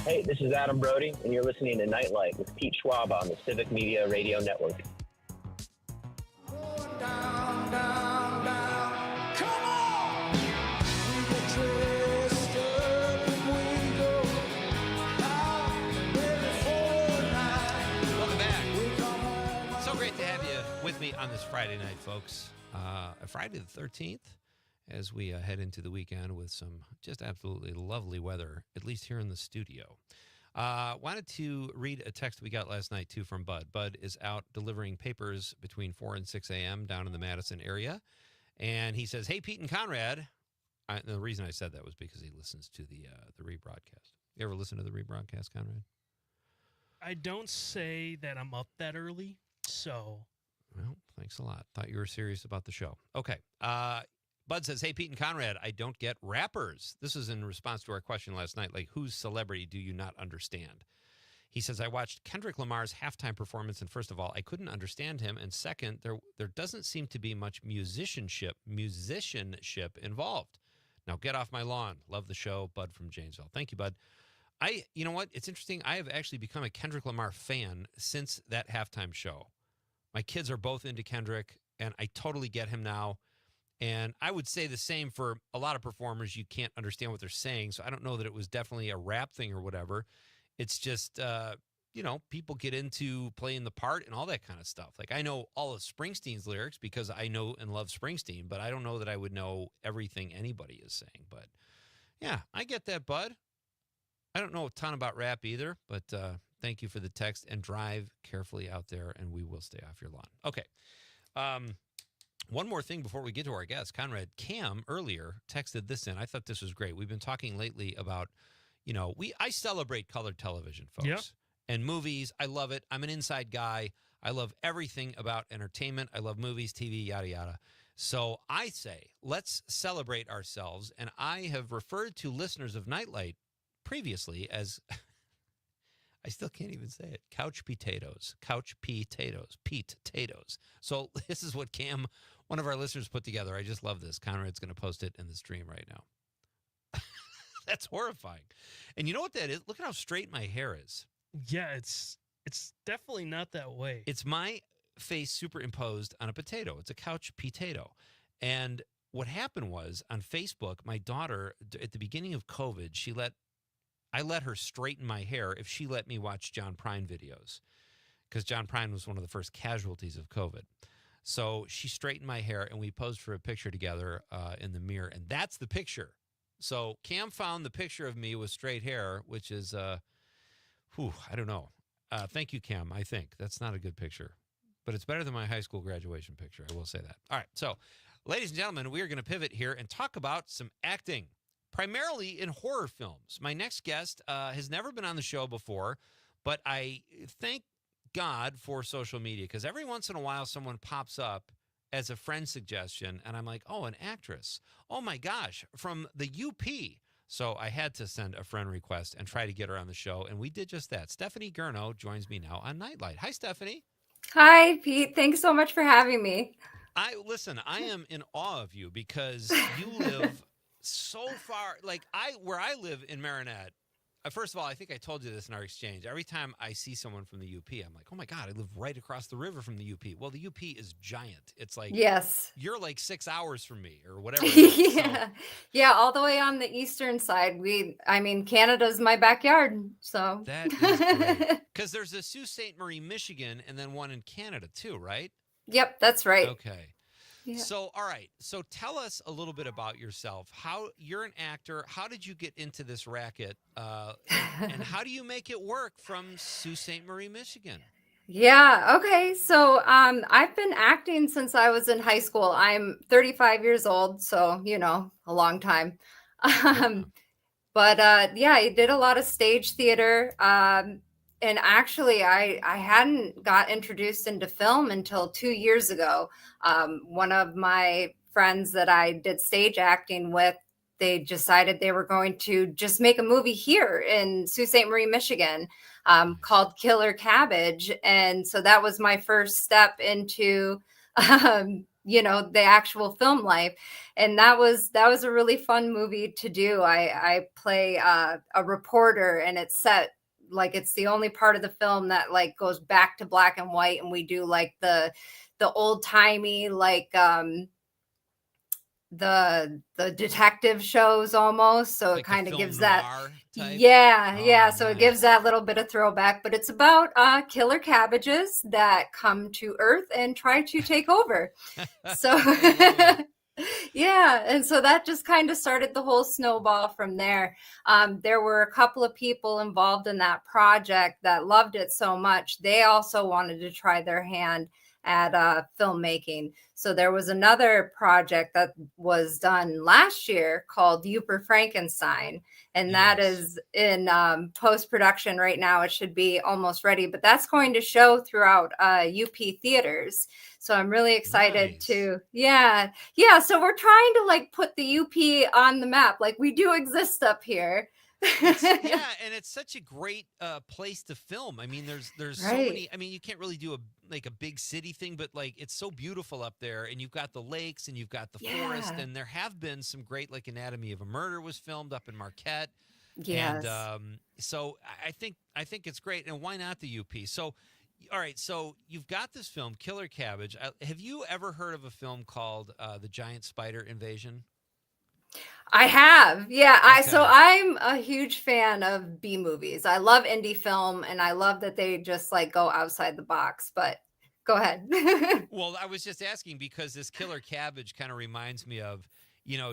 Hey, this is Adam Brody, and you're listening to Nightlight with Pete Schwaba on the Civic Media Radio Network. Friday night, folks. Friday the 13th, as we head into the weekend with some just absolutely lovely weather, at least here in the studio. Wanted to read a text we got last night, too, from Bud. Bud is out delivering papers between 4 and 6 a.m. down in the Madison area. And he says, hey, Pete and Conrad. The reason I said that was because he listens to the rebroadcast. You ever listen to the rebroadcast, Conrad? I don't say that I'm up that early, so. Well, thanks a lot. Thought you were serious about the show. Okay. Bud says, hey, Pete and Conrad, I don't get rappers. This is in response to our question last night, like, whose celebrity do you not understand? He says, I watched Kendrick Lamar's halftime performance, and first of all, I couldn't understand him, and second, there doesn't seem to be much musicianship involved. Now get off my lawn. Love the show. Bud from Janesville. Thank you, Bud. You know what? It's interesting. I have actually become a Kendrick Lamar fan since that halftime show. My kids are both into Kendrick, and I totally get him now. And I would say the same for a lot of performers. You can't understand what they're saying, so I don't know that it was definitely a rap thing or whatever. It's just, people get into playing the part and all that kind of stuff. Like, I know all of Springsteen's lyrics because I know and love Springsteen, but I don't know that I would know everything anybody is saying. But, yeah, I get that, Bud. I don't know a ton about rap either, but thank you for the text, and drive carefully out there, and we will stay off your lawn. Okay. One more thing before we get to our guest. Conrad, Cam earlier texted this in. I thought this was great. We've been talking lately about, I celebrate colored television, folks. Yep. And movies. I love it. I'm an inside guy. I love everything about entertainment. I love movies, TV, yada, yada. So I say, let's celebrate ourselves. And I have referred to listeners of Nightlight previously as, I still can't even say it, couch potatoes. So this is what Cam, one of our listeners, put together. I just love this. Conrad's going to post it in the stream right now. That's horrifying. And you know what that is? Look at how straight my hair is. Yeah, it's definitely not that way. It's my face superimposed on a potato. It's a couch potato. And what happened was, on Facebook, my daughter, at the beginning of COVID, I let her straighten my hair if she let me watch John Prine videos, because John Prine was one of the first casualties of COVID. So she straightened my hair, and we posed for a picture together in the mirror, and that's the picture. So Cam found the picture of me with straight hair, which is, I don't know. Thank you, Cam. I think that's not a good picture, but it's better than my high school graduation picture. I will say that. All right. So, ladies and gentlemen, we are going to pivot here and talk about some acting, primarily in horror films. My next guest has never been on the show before, but I thank God for social media, because every once in a while someone pops up as a friend suggestion, and I'm like, oh, an actress. Oh, my gosh, from the UP. So I had to send a friend request and try to get her on the show, and we did just that. Stephanie Gurno joins me now on Nightlight. Hi, Stephanie. Hi, Pete. Thanks so much for having me. I am in awe of you, because you live so far. Like, where I live in Marinette, first of all, I think I told you this in our exchange. Every time I see someone from the UP, I'm like, oh my God, I live right across the river from the UP. Well, the UP is giant. It's like, yes, you're like 6 hours from me or whatever. Yeah. Yeah, all the way on the eastern side. Canada's my backyard. So that is great. Because there's a Sault Ste. Marie, Michigan, and then one in Canada too, right? Yep, that's right. Okay. Yeah. So, all right. So tell us a little bit about yourself. How you're an actor. How did you get into this racket? And how do you make it work from Sault Ste. Marie, Michigan? Yeah. Okay. So I've been acting since I was in high school. I'm 35 years old, so a long time. But I did a lot of stage theater. And actually, I hadn't got introduced into film until 2 years ago. One of my friends that I did stage acting with, they decided they were going to just make a movie here in Sault Ste. Marie, Michigan, called Killer Cabbage. And so that was my first step into, the actual film life. And that was a really fun movie to do. I play a reporter, and it's set, like, it's the only part of the film that like goes back to black and white, and we do like the old timey, like the detective shows almost, so Like it kind the of film gives that. noir type? Yeah, Oh, so it nice. gives that little bit of throwback, but it's about killer cabbages that come to Earth and try to take over. So yeah, and so that just kind of started the whole snowball from there. There were a couple of people involved in that project that loved it so much, they also wanted to try their hand at filmmaking. So there was another project that was done last year called Uper Frankenstein, and that is in post-production right now. It should be almost ready, but that's going to show throughout UP theaters. So I'm really excited to, yeah. So we're trying to like put the UP on the map. Like we do exist up here. Yeah, and it's such a great place to film. I mean, there's so Right. many. I mean, you can't really do a big city thing, but like it's so beautiful up there, and you've got the lakes and you've got the forest, Yeah. and there have been some great, like Anatomy of a Murder was filmed up in Marquette, and Yes. so I think it's great. And why not the UP? So, all right, so you've got this film, Killer Cabbage. Have you ever heard of a film called The Giant Spider Invasion? I have. Yeah. So Okay. I'm a huge fan of B movies. I love indie film and I love that they just like go outside the box, but go ahead. Well, I was just asking because this Killer Cabbage kind of reminds me of,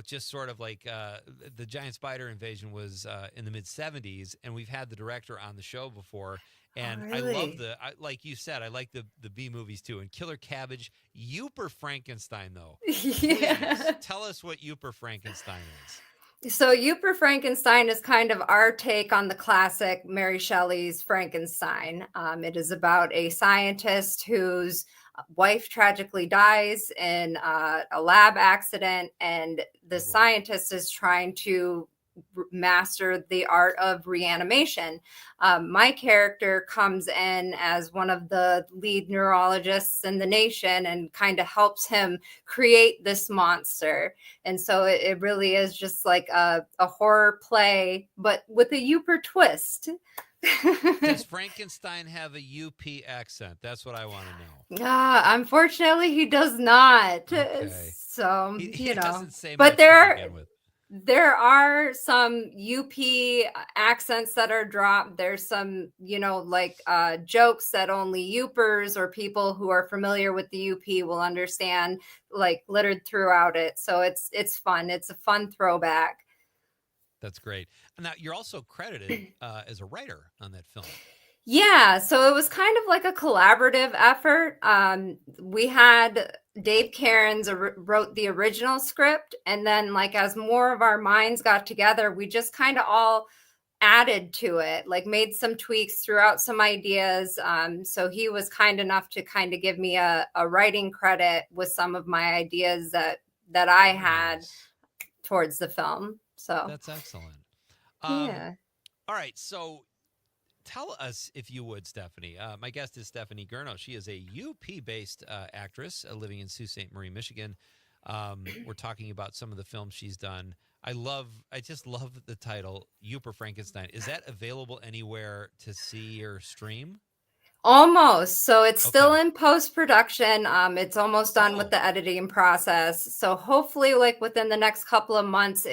just sort of like the Giant Spider Invasion was in the mid 70s, and we've had the director on the show before. And I love really? like you said, I like the B movies too. And Killer Cabbage, Uper Frankenstein, though. Yeah. Please tell us what Uper Frankenstein is. So Uper Frankenstein is kind of our take on the classic Mary Shelley's Frankenstein. It is about a scientist whose wife tragically dies in a lab accident, and the scientist is trying to master the art of reanimation. My character comes in as one of the lead neurologists in the nation and kind of helps him create this monster. And so it really is just like a horror play, but with a Uper twist. Does Frankenstein have a UP accent? That's what I want to know. Unfortunately, he does not. Okay. So, He doesn't say but much to begin with. there are some UP accents that are dropped. There's some, like jokes that only Upers or people who are familiar with the UP will understand, like littered throughout it. So it's fun. It's a fun throwback. That's great. Now, you're also credited as a writer on that film. Yeah, so it was kind of like a collaborative effort. We had Dave Cairns wrote the original script, and then like as more of our minds got together, we just kind of all added to it, like made some tweaks throughout some ideas. So he was kind enough to kind of give me a writing credit with some of my ideas that I had towards the film. So That's excellent. yeah. All right, so tell us, if you would, Stephanie. My guest is Stephanie Gurno. She is a UP-based actress living in Sault Ste. Marie, Michigan. We're talking about some of the films she's done. I just love the title, Uper Frankenstein. Is that available anywhere to see or stream? Almost. So it's still in post-production. It's almost done with the editing process. So hopefully, like within the next couple of months,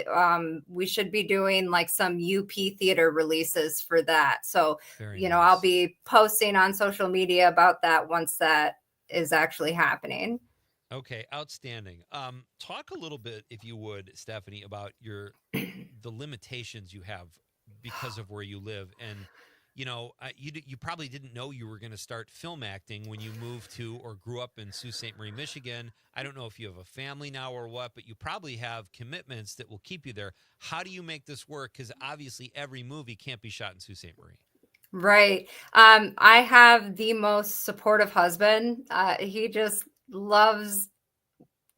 we should be doing like some UP theater releases for that. So, I'll be posting on social media about that once that is actually happening. Okay, outstanding. Talk a little bit, if you would, Stephanie, about the limitations you have because of where you live. And you probably didn't know you were going to start film acting when you moved to or grew up in Sault Ste. Marie, Michigan. I don't know if you have a family now or what, but you probably have commitments that will keep you there. How do you make this work? Because obviously every movie can't be shot in Sault Ste. Marie. Right. I have the most supportive husband. He just loves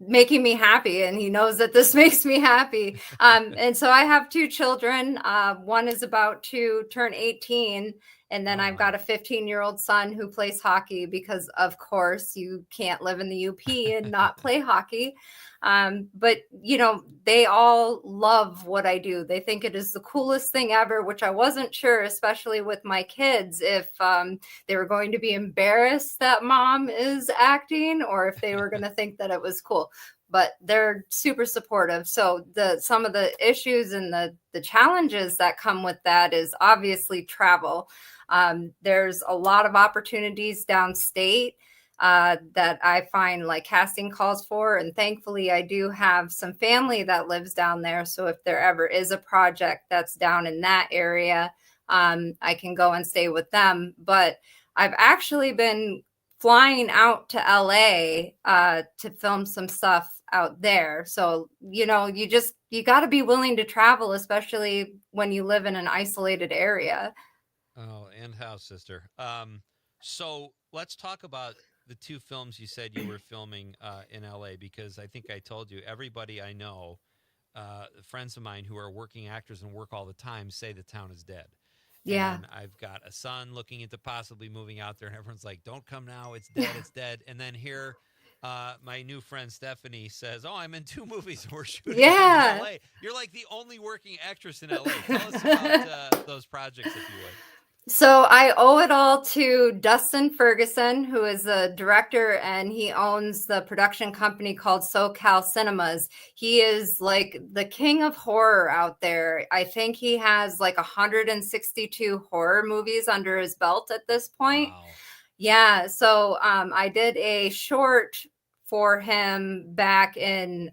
making me happy, and he knows that this makes me happy. And so I have two children. One is about to turn 18, and then I've got a 15-year-old son who plays hockey because, of course, you can't live in the UP and not play hockey. But they all love what I do. They think it is the coolest thing ever, which I wasn't sure, especially with my kids, if they were going to be embarrassed that mom is acting or if they were going to think that it was cool. but they're super supportive. So some of the issues and the challenges that come with that is obviously travel. There's a lot of opportunities downstate that I find like casting calls for. And thankfully, I do have some family that lives down there. So if there ever is a project that's down in that area, I can go and stay with them. But I've actually been flying out to LA to film some stuff out there. So, you got to be willing to travel, especially when you live in an isolated area. Oh, and how, sister. So let's talk about the two films you said you were filming in LA, because I think I told you, everybody I know, friends of mine who are working actors and work all the time, say the town is dead. Yeah. And I've got a son looking into possibly moving out there, and everyone's like, don't come now. It's dead. It's dead. And then here, my new friend Stephanie says, oh, I'm in 2 movies and we're shooting in LA. You're like the only working actress in LA. Tell us about those projects, if you would. So I owe it all to Dustin Ferguson, who is the director, and he owns the production company called SoCal Cinemas. He is like the king of horror out there. I think he has like 162 horror movies under his belt at this point. Wow. Yeah. So I did a short for him back in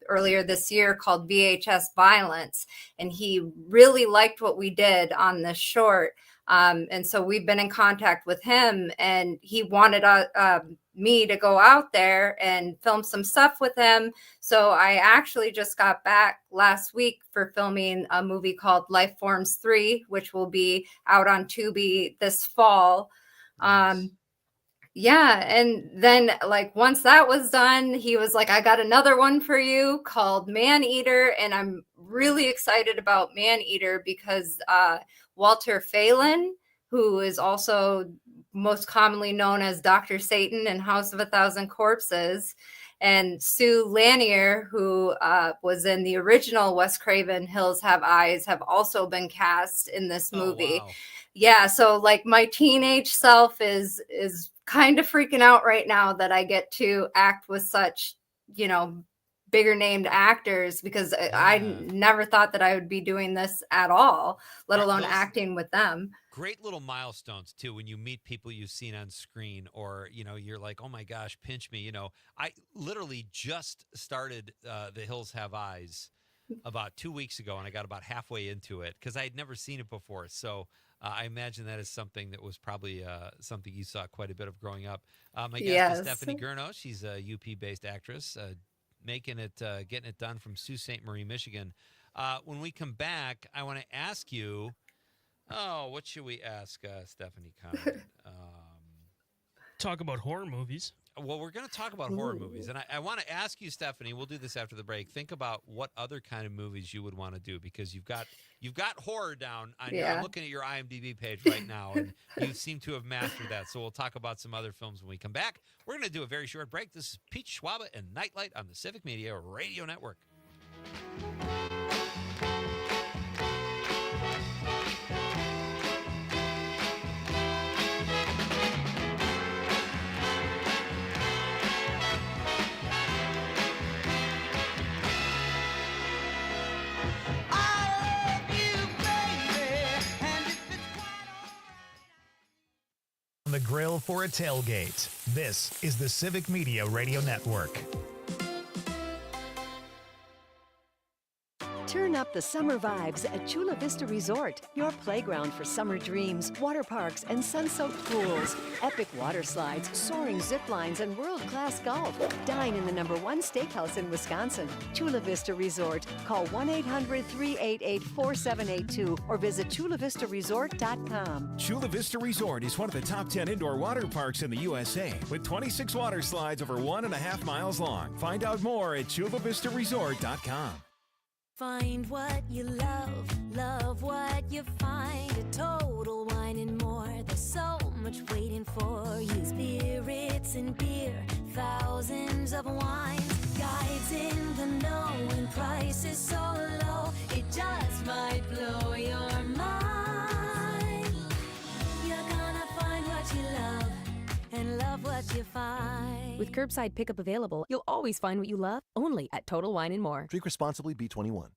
earlier this year called VHS Violence, and he really liked what we did on this short. And so we've been in contact with him, and he wanted me to go out there and film some stuff with him. So I actually just got back last week for filming a movie called Life Forms 3, which will be out on Tubi this fall. Nice. Yeah. And then like once that was done, he was like, I got another one for you called Man Eater. And I'm really excited about Man Eater because Walter Phelan, who is also most commonly known as Dr. Satan in House of a Thousand Corpses, and Sue Lanier, who was in the original Wes Craven Hills Have Eyes, have also been cast in this movie. Oh, wow. Yeah, so like my teenage self is kind of freaking out right now that I get to act with such, bigger named actors, because I never thought that I would be doing this at all, let alone acting with them. Great little milestones too, when you meet people you've seen on screen, or you're like, oh my gosh, pinch me. I literally just started The Hills Have Eyes about 2 weeks ago, and I got about halfway into it because I had never seen it before. So I imagine that is something that was probably something you saw quite a bit of growing up. My guest is Stephanie Gurno. She's a UP-based actress, getting it done from Sault Ste. Marie, Michigan. When we come back, I want to ask you, what should we ask Stephanie Conrad? Talk about horror movies. Well, we're going to talk about horror movies, and I want to ask you, Stephanie. We'll do this after the break. Think about what other kind of movies you would want to do, because you've got horror down. I'm looking at your IMDb page right now, and you seem to have mastered that. So we'll talk about some other films when we come back. We're going to do a very short break. This is Pete Schwaba and Nite on the Civic Media Radio Network. The grill for a tailgate. This is the Civic Media Radio Network. Turn up the summer vibes at Chula Vista Resort, your playground for summer dreams, water parks, and sun-soaked pools. Epic water slides, soaring zip lines, and world-class golf. Dine in the #1 steakhouse in Wisconsin. Chula Vista Resort. Call 1-800-388-4782 or visit chulavistaresort.com. Chula Vista Resort is one of the top 10 indoor water parks in the USA, with 26 water slides over 1.5 miles long. Find out more at chulavistaresort.com. Find what you love what you find. A Total Wine and More. There's so much waiting for you. Spirits and beer, thousands of wines. Guides in the know and prices so low, it just might blow your mind. You're gonna find what you love and love what you find. With curbside pickup available, you'll always find what you love, only at Total Wine & More. Drink responsibly, B21.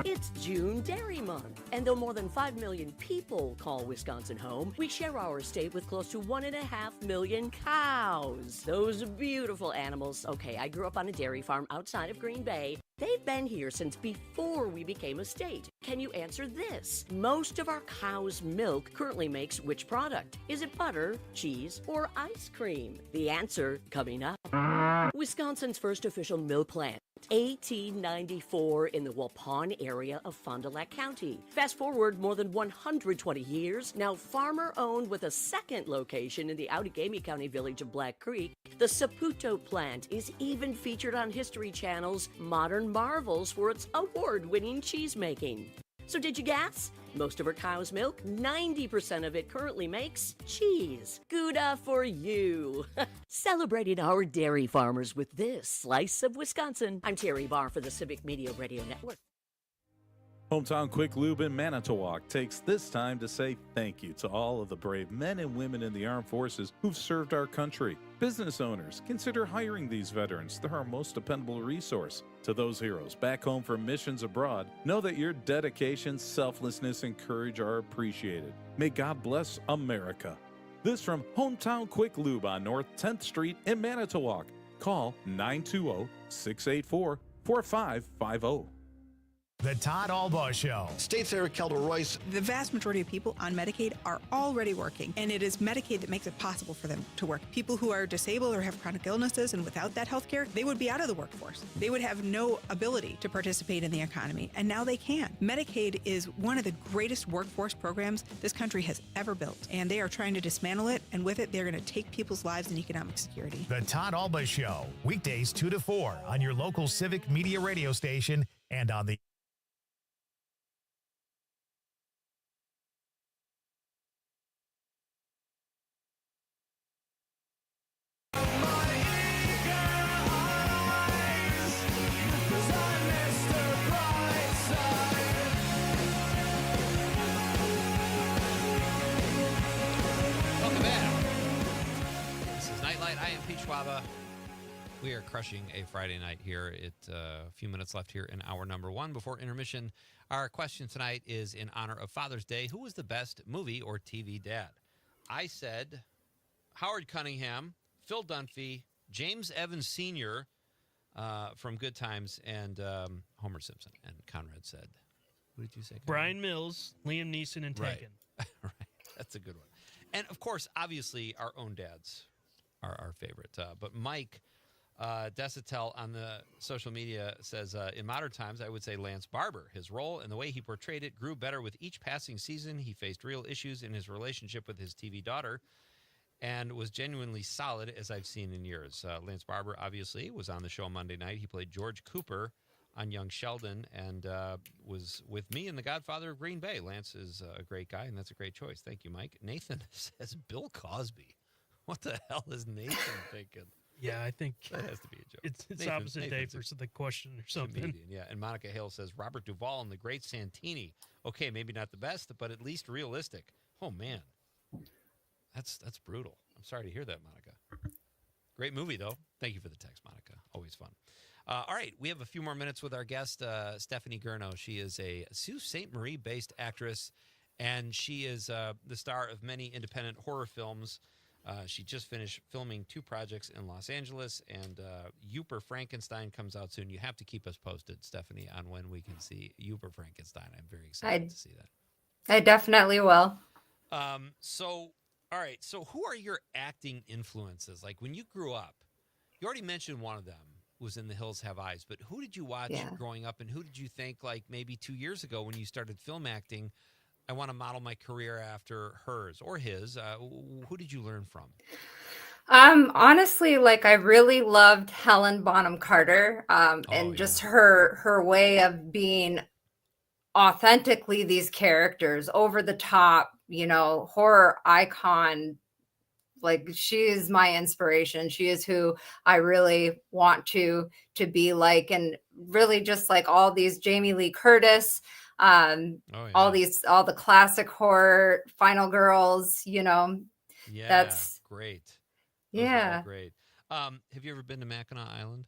It's June Dairy Month, and though more than 5 million people call Wisconsin home, we share our state with close to 1.5 million cows. Those beautiful animals. Okay, I grew up on a dairy farm outside of Green Bay. They've been here since before we became a state. Can you answer this? Most of our cow's milk currently makes which product? Is it butter, cheese, or ice cream? The answer coming up. Wisconsin's first official milk plant. 1894 in the Waupun area of Fond du Lac County. Fast forward more than 120 years, now farmer-owned with a second location in the Outagamie County village of Black Creek, the Saputo plant is even featured on History Channel's Modern Marvels for its award-winning cheese making. So did you guess? Most of our cow's milk, 90% of it currently makes cheese. Gouda for you. Celebrating our dairy farmers with this slice of Wisconsin. I'm Terry Barr for the Civic Media Radio Network. Hometown Quick Lube in Manitowoc takes this time to say thank you to all of the brave men and women in the armed forces who've served our country. Business owners, consider hiring these veterans. They're our most dependable resource. To those heroes back home from missions abroad, know that your dedication, selflessness, and courage are appreciated. May God bless America. This from Hometown Quick Lube on North 10th Street in Manitowoc. Call 920-684-4550. The Todd Albaugh Show. State Senator Kelda Royce. The vast majority of people on Medicaid are already working, and it is Medicaid that makes it possible for them to work. People who are disabled or have chronic illnesses and without that health care, they would be out of the workforce. They would have no ability to participate in the economy, and now they can. Medicaid is one of the greatest workforce programs this country has ever built, and they are trying to dismantle it, and with it, they're going to take people's lives and economic security. The Todd Albaugh Show, weekdays 2 to 4 on your local Civic Media radio station and on the Schwaba. We are crushing a Friday night here. A few minutes left here in hour number 1 before intermission. Our question tonight is in honor of Father's Day. Who was the best movie or TV dad? I said Howard Cunningham, Phil Dunphy, James Evans Sr. From Good Times, and Homer Simpson. And Conrad said, what did you say, Conrad? Brian Mills, Liam Neeson, and Taken. Right. That's a good one. And, of course, obviously, our own dads are our favorite. But Mike Desatel on the social media says, in modern times, I would say Lance Barber. His role and the way he portrayed it grew better with each passing season. He faced real issues in his relationship with his TV daughter and was genuinely solid as I've seen in years. Lance Barber, obviously, was on the show Monday night. He played George Cooper on Young Sheldon and was with me in The Godfather of Green Bay. Lance is a great guy, and that's a great choice. Thank you, Mike. Nathan says Bill Cosby. What the hell is Nathan thinking? Yeah, I think that has to be a joke. It's Nathan, opposite day for the question or something. Comedian, yeah. And Monica Hale says Robert Duvall and the Great Santini. Okay, maybe not the best, but at least realistic. Oh man, that's brutal. I'm sorry to hear that, Monica. Great movie though. Thank you for the text, Monica. Always fun. All right, we have a few more minutes with our guest, Stephanie Gurno. She is a Sault Ste. Marie-based actress, and she is the star of many independent horror films. She just finished filming 2 projects in Los Angeles, and Uper Frankenstein comes out soon. You have to keep us posted, Stephanie, on when we can see Uper Frankenstein. I'm very excited to see that. I definitely will. So, all right. So who are your acting influences? Like when you grew up, you already mentioned one of them was In the Hills Have Eyes, but who did you watch growing up, and who did you think, like maybe 2 years ago when you started film acting, I want to model my career after hers or his? Who did you learn from? Honestly, like I really loved Helen Bonham Carter, and just her way of being authentically these characters, over the top, horror icon. Like she is my inspiration. She is who I really want to be like, and really just like all these Jamie Lee Curtis, all the classic horror, Final Girls, Yeah, that's great. Yeah. Great. Have you ever been to Mackinac Island?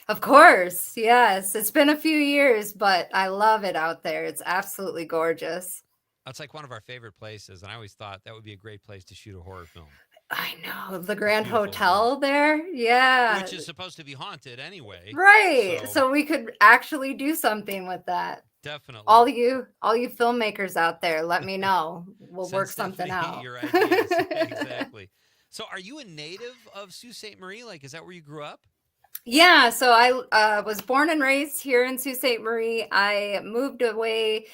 Of course, yes. It's been a few years, but I love it out there. It's absolutely gorgeous. That's like one of our favorite places, and I always thought that would be a great place to shoot a horror film. I know. The Grand Hotel there. Yeah. Which is supposed to be haunted anyway. Right. So we could actually do something with that. Definitely. All you filmmakers out there, let me know. We'll work something out. Your ideas. Exactly. So are you a native of Sault Ste. Marie? Like, is that where you grew up? Yeah, so I was born and raised here in Sault Ste. Marie. I moved away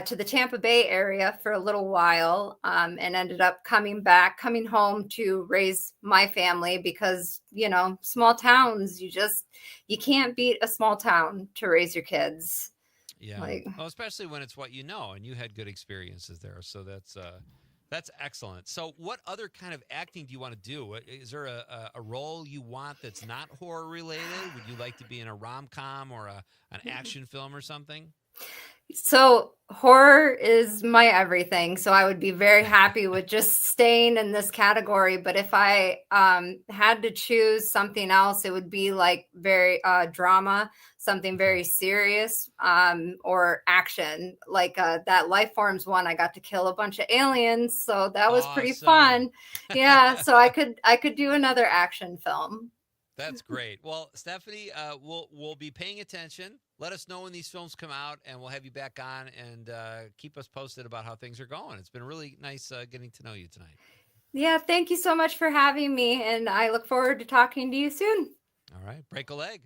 to the Tampa Bay area for a little while and ended up coming home to raise my family because, small towns, you can't beat a small town to raise your kids. Yeah. Well, especially when it's what you know, and you had good experiences there. So that's excellent. So what other kind of acting do you want to do? Is there a role you want that's not horror related? Would you like to be in a rom-com or an action film or something? So horror is my everything. So I would be very happy with just staying in this category. But if I had to choose something else, it would be like very drama, something very serious, or action. Like that Life Forms one, I got to kill a bunch of aliens, so that was pretty fun. Yeah, so I could do another action film. That's great. Well, Stephanie, we'll be paying attention. Let us know when these films come out, and we'll have you back on and keep us posted about how things are going. It's been really nice getting to know you tonight. Yeah, thank you so much for having me, and I look forward to talking to you soon. All right, break a leg.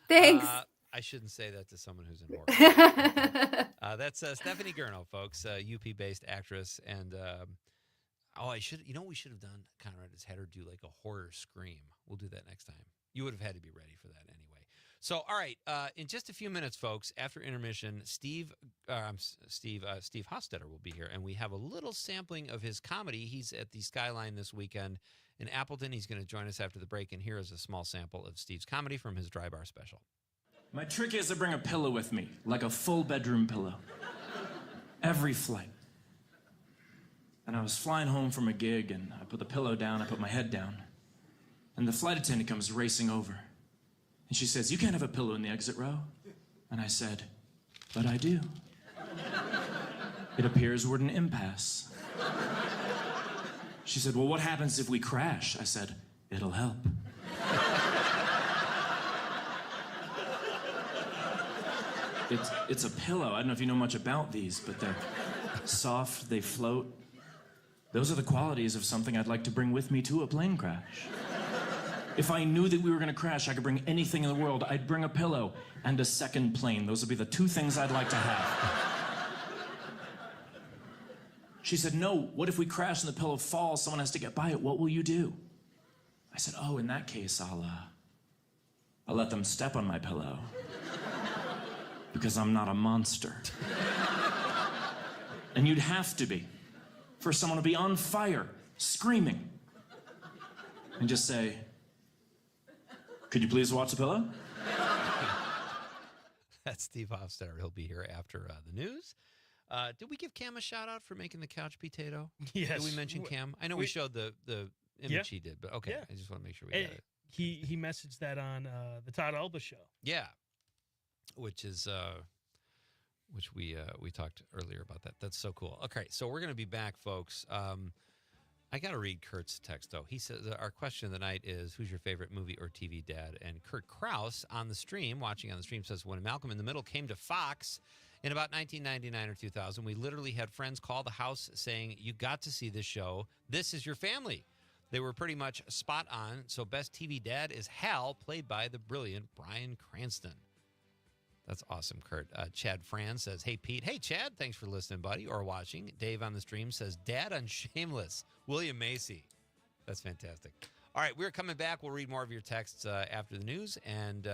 Thanks. I shouldn't say that to someone who's in horror. That's Stephanie Gurno, folks, UP-based actress, and we should have done, Conrad, is had her do like a horror scream. We'll do that next time. You would have had to be ready for that anyway. So, all right, in just a few minutes, folks, after intermission, Steve Hofstetter will be here, and we have a little sampling of his comedy. He's at the Skyline this weekend in Appleton. He's going to join us after the break, and here is a small sample of Steve's comedy from his Dry Bar special. My trick is to bring a pillow with me, like a full bedroom pillow. Every flight. And I was flying home from a gig, and I put the pillow down, I put my head down, and the flight attendant comes racing over. And she says, "You can't have a pillow in the exit row." And I said, "But I do. It appears we're at an impasse." She said, "Well, what happens if we crash?" I said, "It'll help." It's a pillow. I don't know if you know much about these, but they're soft, they float. Those are the qualities of something I'd like to bring with me to a plane crash. If I knew that we were going to crash, I could bring anything in the world. I'd bring a pillow and a second plane. Those would be the two things I'd like to have. She said, "No, what if we crash and the pillow falls? Someone has to get by it. What will you do?" I said, "Oh, in that case, I'll let them step on my pillow. Because I'm not a monster." And you'd have to be for someone to be on fire, screaming, and just say, "Could you please watch the pillow?" That's Steve Hofstetter. He'll be here after the news. Did we give Cam a shout out for making the couch potato? Yes. Did we mention Cam? I know we showed the image he did, but okay. Yeah. I just want to make sure we got it. He messaged that on the Todd Alba show. Yeah, which is which we talked earlier about that. That's so cool. Okay, so we're going to be back, folks. I got to read Kurt's text, though. He says, our question of the night is, who's your favorite movie or TV dad? And Kurt Krause on the stream, watching on the stream, says, when Malcolm in the Middle came to Fox in about 1999 or 2000, we literally had friends call the house saying, "You got to see this show. This is your family." They were pretty much spot on. So best TV dad is Hal, played by the brilliant Bryan Cranston. That's awesome, Kurt. Chad Fran says, "Hey, Pete." Hey, Chad. Thanks for listening, buddy, or watching. Dave on the stream says, "Dad on Shameless." William Macy. That's fantastic. All right, we're coming back. We'll read more of your texts after the news, and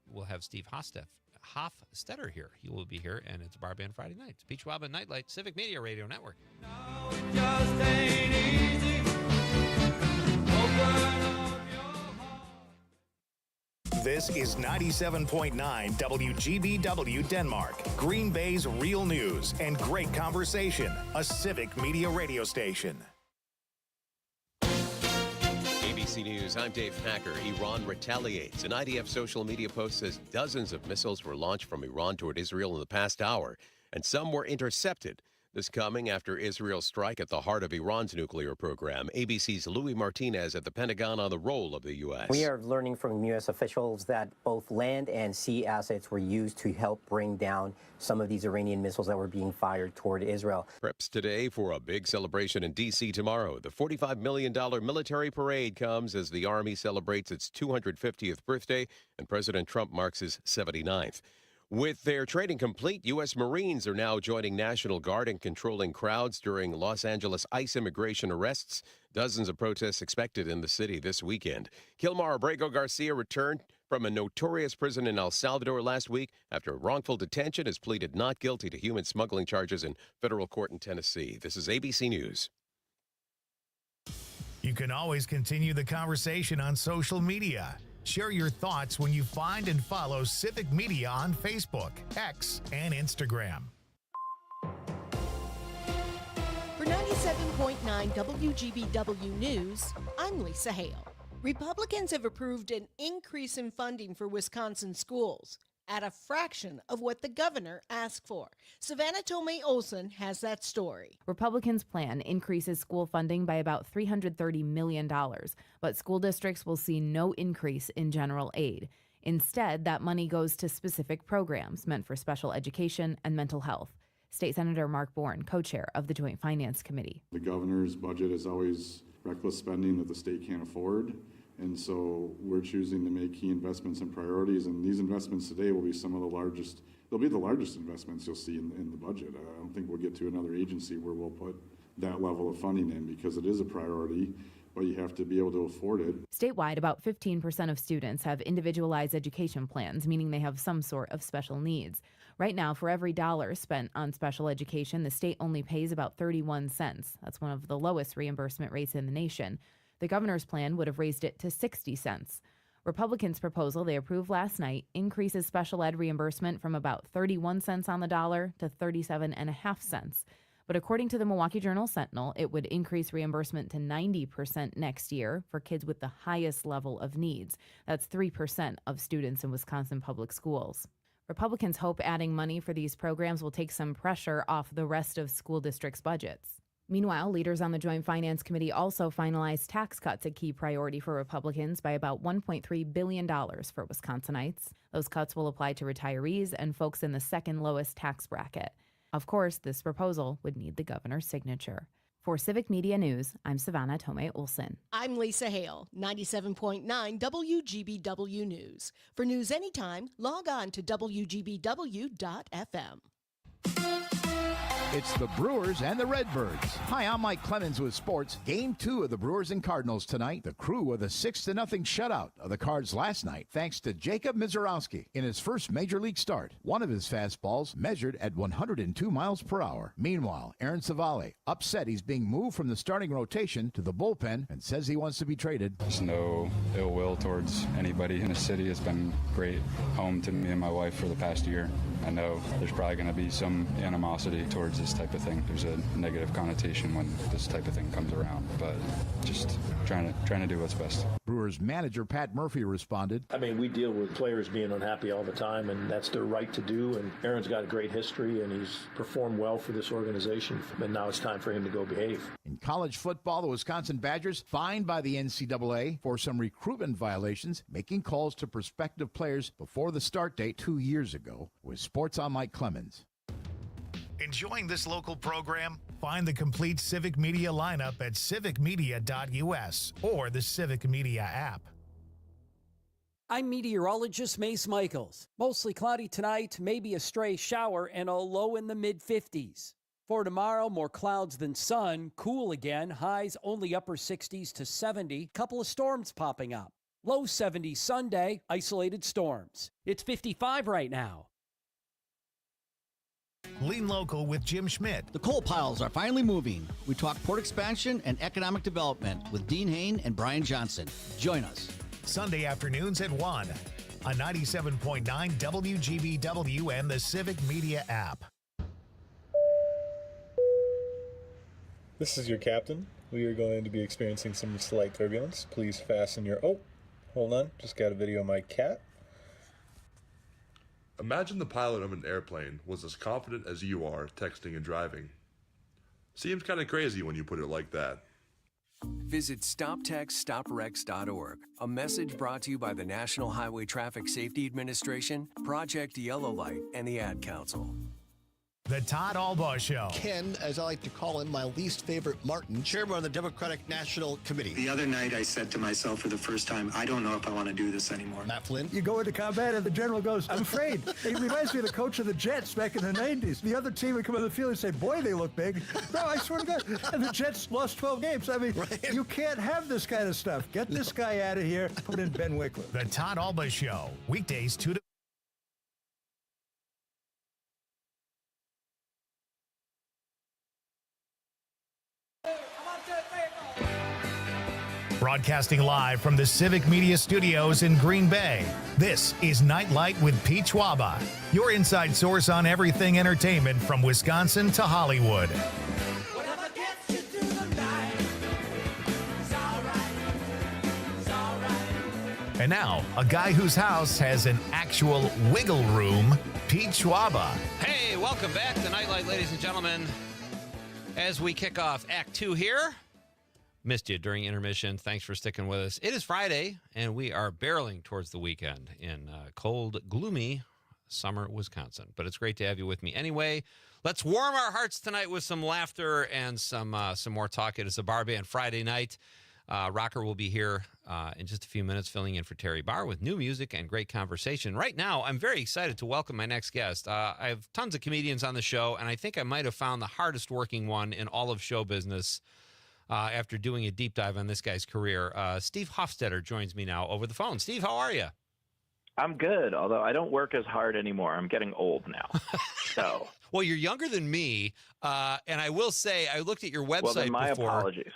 we'll have Steve Hofstetter here. He will be here, and it's Bar Band Friday nights. Pete Schwaba, Nightlight, Civic Media Radio Network. This is 97.9 WGBW Denmark, Green Bay's real news and great conversation, a Civic Media radio station. ABC News, I'm Dave Packer. Iran retaliates. An IDF social media post says dozens of missiles were launched from Iran toward Israel in the past hour, and some were intercepted. This coming after Israel's strike at the heart of Iran's nuclear program. ABC's Louis Martinez at the Pentagon on the role of the U.S. We are learning from U.S. officials that both land and sea assets were used to help bring down some of these Iranian missiles that were being fired toward Israel. Preps today for a big celebration in D.C. tomorrow. The $45 million military parade comes as the Army celebrates its 250th birthday and President Trump marks his 79th. With their training complete, U.S. Marines are now joining National Guard in controlling crowds during Los Angeles ICE immigration arrests. Dozens of protests expected in the city this weekend. Kilmar Abrego Garcia returned from a notorious prison in El Salvador last week after wrongful detention has pleaded not guilty to human smuggling charges in federal court in Tennessee. This is ABC News. You can always continue the conversation on social media. Share your thoughts when you find and follow Civic Media on Facebook, X, and Instagram. For 97.9 WGBW News, I'm Lisa Hale. Republicans have approved an increase in funding for Wisconsin schools at a fraction of what the governor asked for. Savannah Tomei Olson has that story. Republicans' plan increases school funding by about $330 million, but school districts will see no increase in general aid. Instead, that money goes to specific programs meant for special education and mental health. State Senator Mark Bourne, co-chair of the Joint Finance Committee. The governor's budget is always reckless spending that the state can't afford. And so we're choosing to make key investments and priorities. And these investments today will be some of the largest, they'll be the largest investments you'll see in the budget. I don't think we'll get to another agency where we'll put that level of funding in because it is a priority, but you have to be able to afford it. Statewide, about 15% of students have individualized education plans, meaning they have some sort of special needs. Right now, for every dollar spent on special education, the state only pays about 31 cents. That's one of the lowest reimbursement rates in the nation. The governor's plan would have raised it to 60 cents. Republicans' proposal they approved last night increases special ed reimbursement from about 31 cents on the dollar to 37.5 cents. But according to the Milwaukee Journal-Sentinel, it would increase reimbursement to 90% next year for kids with the highest level of needs. That's 3% of students in Wisconsin public schools. Republicans hope adding money for these programs will take some pressure off the rest of school districts' budgets. Meanwhile, leaders on the Joint Finance Committee also finalized tax cuts, a key priority for Republicans, by about $1.3 billion for Wisconsinites. Those cuts will apply to retirees and folks in the second lowest tax bracket. Of course, this proposal would need the governor's signature. For Civic Media News, I'm Savannah Tomei Olson. I'm Lisa Hale, 97.9 WGBW News. For news anytime, log on to WGBW.FM. It's the Brewers and the Redbirds. Hi, I'm Mike Clemens with sports. Game 2 of the Brewers and Cardinals tonight. The Crew with a 6-0 shutout of the Cards last night, thanks to Jacob Mizorowski in his first major league start. One of his fastballs measured at 102 miles per hour. Meanwhile, Aaron Savale upset he's being moved from the starting rotation to the bullpen and says he wants to be traded. There's no ill will towards anybody in the city. It's been great home to me and my wife for the past year. I know there's probably going to be some animosity towards this type of thing. There's a negative connotation when this type of thing comes around, but just trying to do what's best. Brewers manager Pat Murphy responded. I mean, we deal with players being unhappy all the time, and that's their right to do. And Aaron's got a great history, and he's performed well for this organization. And now it's time for him to go behave. In college football, the Wisconsin Badgers fined by the NCAA for some recruitment violations, making calls to prospective players before the start date 2 years ago. With Sports, I'm Mike Clemens. Enjoying this local program? Find the complete Civic Media lineup at civicmedia.us or the Civic Media app. I'm meteorologist Mace Michaels. Mostly cloudy tonight, maybe a stray shower, and a low in the mid-50s. For tomorrow, more clouds than sun, cool again, highs only upper 60s to 70, couple of storms popping up. Low 70s Sunday, isolated storms. It's 55 right now. Lean Local with Jim Schmidt. The coal piles are finally moving. We talk port expansion and economic development with Dean Hain and Brian Johnson. Join us. Sunday afternoons at 1 on 97.9 WGBW and the Civic Media app. This is your captain. we are going to be experiencing some slight turbulence. Please fasten your... Oh, hold on. Just got a video of my cat. Imagine the pilot of an airplane was as confident as you are texting and driving. Seems kind of crazy when you put it like that. Visit StopTextStopWrecks.org. A message brought to you by the National Highway Traffic Safety Administration, Project Yellow Light, and the Ad Council. The Todd Albaugh Show. Ken, as I like to call him, my least favorite Martin, chairman of the Democratic National Committee. The other night I said to myself for the first time, I don't know if I want to do this anymore. Matt Flynn. You go into combat and the general goes, I'm afraid. It reminds me of the coach of the Jets back in the 90s. The other team would come on the field and say, boy, they look big. No, I swear to God. And the Jets lost 12 games. I mean, You can't have this kind of stuff. Get this guy out of here. Put in Ben Wickler. The Todd Albaugh Show. Weekdays 2 to Broadcasting live from the Civic Media Studios in Green Bay, this is Night Light with Pete Schwaba, your inside source on everything entertainment from Wisconsin to Hollywood. And now, a guy whose house has an actual wiggle room, Pete Schwaba. Hey, welcome back to Nightlight, ladies and gentlemen. As we kick off Act 2 here. Missed you during intermission. Thanks for sticking with us. It is Friday, and we are barreling towards the weekend in cold, gloomy summer Wisconsin. But it's great to have you with me anyway. Let's warm our hearts tonight with some laughter and some more talk. It is a bar band Friday night. Rocker will be here in just a few minutes, filling in for Terry Barr with new music and great conversation. Right now, I'm very excited to welcome my next guest. I have tons of comedians on the show, and I think I might have found the hardest working one in all of show business. After doing a deep dive on this guy's career. Steve Hofstetter joins me now over the phone. Steve, how are you? I'm good, although I don't work as hard anymore. I'm getting old now. So, well, you're younger than me, and I will say I looked at your website well, then my before. apologies.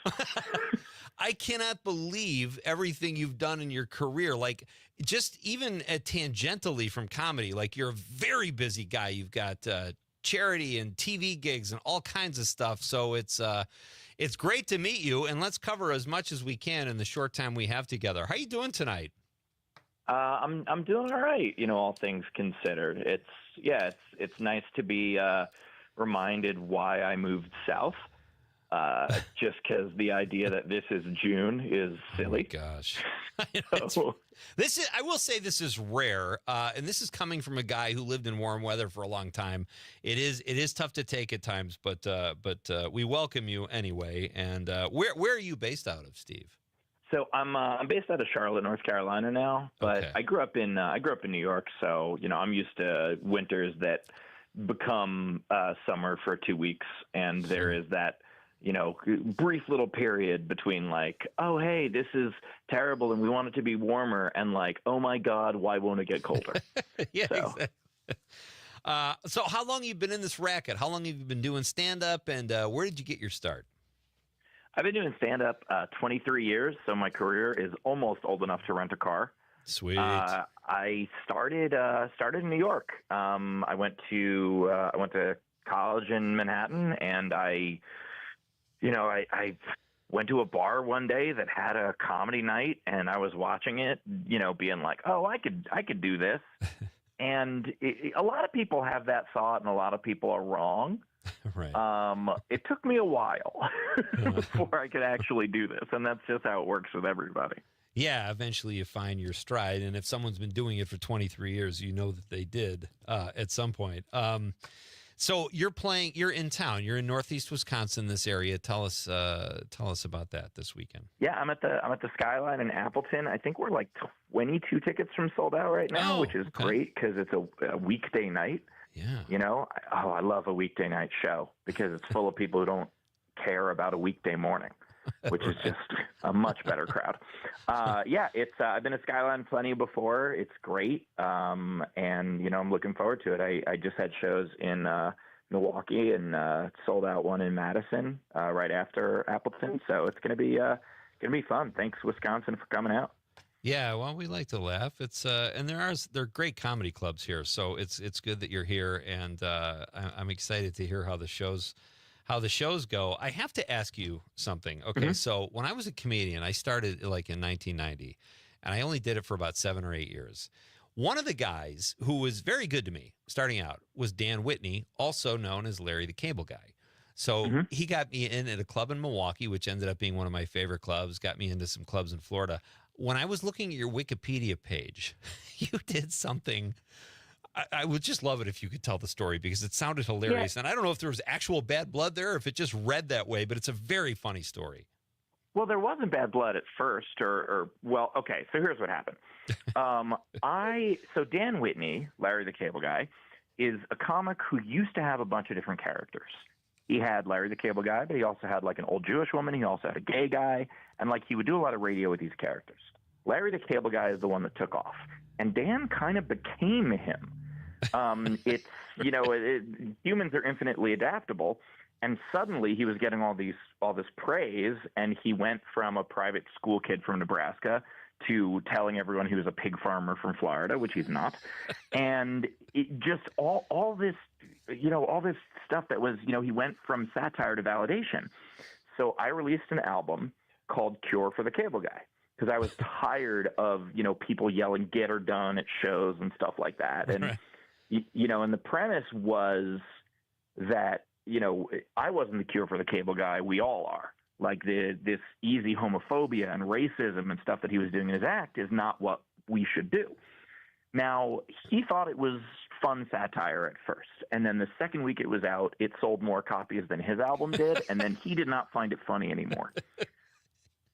I cannot believe everything you've done in your career. Like, just even tangentially from comedy, like you're a very busy guy. You've got charity and TV gigs and all kinds of stuff. So it's great to meet you, and let's cover as much as we can in the short time we have together. How you doing tonight? I'm doing all right, all things considered. It's nice to be reminded why I moved south. Just because the idea that this is June is silly. Oh, gosh. I will say this is rare, and this is coming from a guy who lived in warm weather for a long time. It is tough to take at times, but we welcome you anyway. And where are you based out of, Steve? So I'm based out of Charlotte, North Carolina now, but Okay. I grew up in New York, so I'm used to winters that become summer for 2 weeks, and there is that brief little period between like, oh, hey, this is terrible and we want it to be warmer, and like, oh my God, why won't it get colder? Yeah, exactly. So how long have you been in this racket? How long have you been doing stand-up, and where did you get your start? I've been doing stand-up 23 years, so my career is almost old enough to rent a car. Sweet. I started in New York. I went to college in Manhattan, and I went to a bar one day that had a comedy night, and I was watching it, being like, oh, I could do this. And a lot of people have that thought, and a lot of people are wrong. Right. It took me a while before I could actually do this, and that's just how it works with everybody. Yeah, eventually you find your stride, and if someone's been doing it for 23 years, you know that they did at some point. So you're in town. You're in Northeast Wisconsin, this area. Tell us about that this weekend. Yeah, I'm at the Skyline in Appleton. I think we're like 22 tickets from sold out right now, which is great because it's a weekday night. Yeah. I love a weekday night show because it's full of people who don't care about a weekday morning, which is just a much better crowd. I've been at Skyline plenty before. It's great. And I'm looking forward to it. I just had shows in Milwaukee and sold out one in Madison right after Appleton. So it's gonna be fun. Thanks, Wisconsin, for coming out. Yeah, well, we like to laugh. It's and there are great comedy clubs here, so it's good that you're here, and I'm excited to hear how the show's how the shows go, I have to ask you something. Okay, so when I was a comedian, I started like in 1990, and I only did it for about 7 or 8 years. One of the guys who was very good to me starting out was Dan Whitney, also known as Larry the Cable Guy. So he got me in at a club in Milwaukee, which ended up being one of my favorite clubs, got me into some clubs in Florida. When I was looking at your Wikipedia page, you did something. I would just love it if you could tell the story because it sounded hilarious. Yeah. And I don't know if there was actual bad blood there or if it just read that way, but it's a very funny story. Well, there wasn't bad blood at first, well, okay. So here's what happened. So Dan Whitney, Larry the Cable Guy, is a comic who used to have a bunch of different characters. He had Larry the Cable Guy, but he also had like an old Jewish woman. He also had a gay guy, and like he would do a lot of radio with these characters. Larry the Cable Guy is the one that took off, and Dan kind of became him. It's humans are infinitely adaptable. And suddenly he was getting all this praise, and he went from a private school kid from Nebraska to telling everyone he was a pig farmer from Florida, which he's not. And it just all this stuff that was, he went from satire to validation. So I released an album called Cure for the Cable Guy because I was tired of, people yelling "get her done" at shows and stuff like that. And, and the premise was that, I wasn't the cure for the cable guy. We all are. Like this easy homophobia and racism and stuff that he was doing in his act is not what we should do. Now, he thought it was fun satire at first. And then the second week it was out, it sold more copies than his album did. And then he did not find it funny anymore.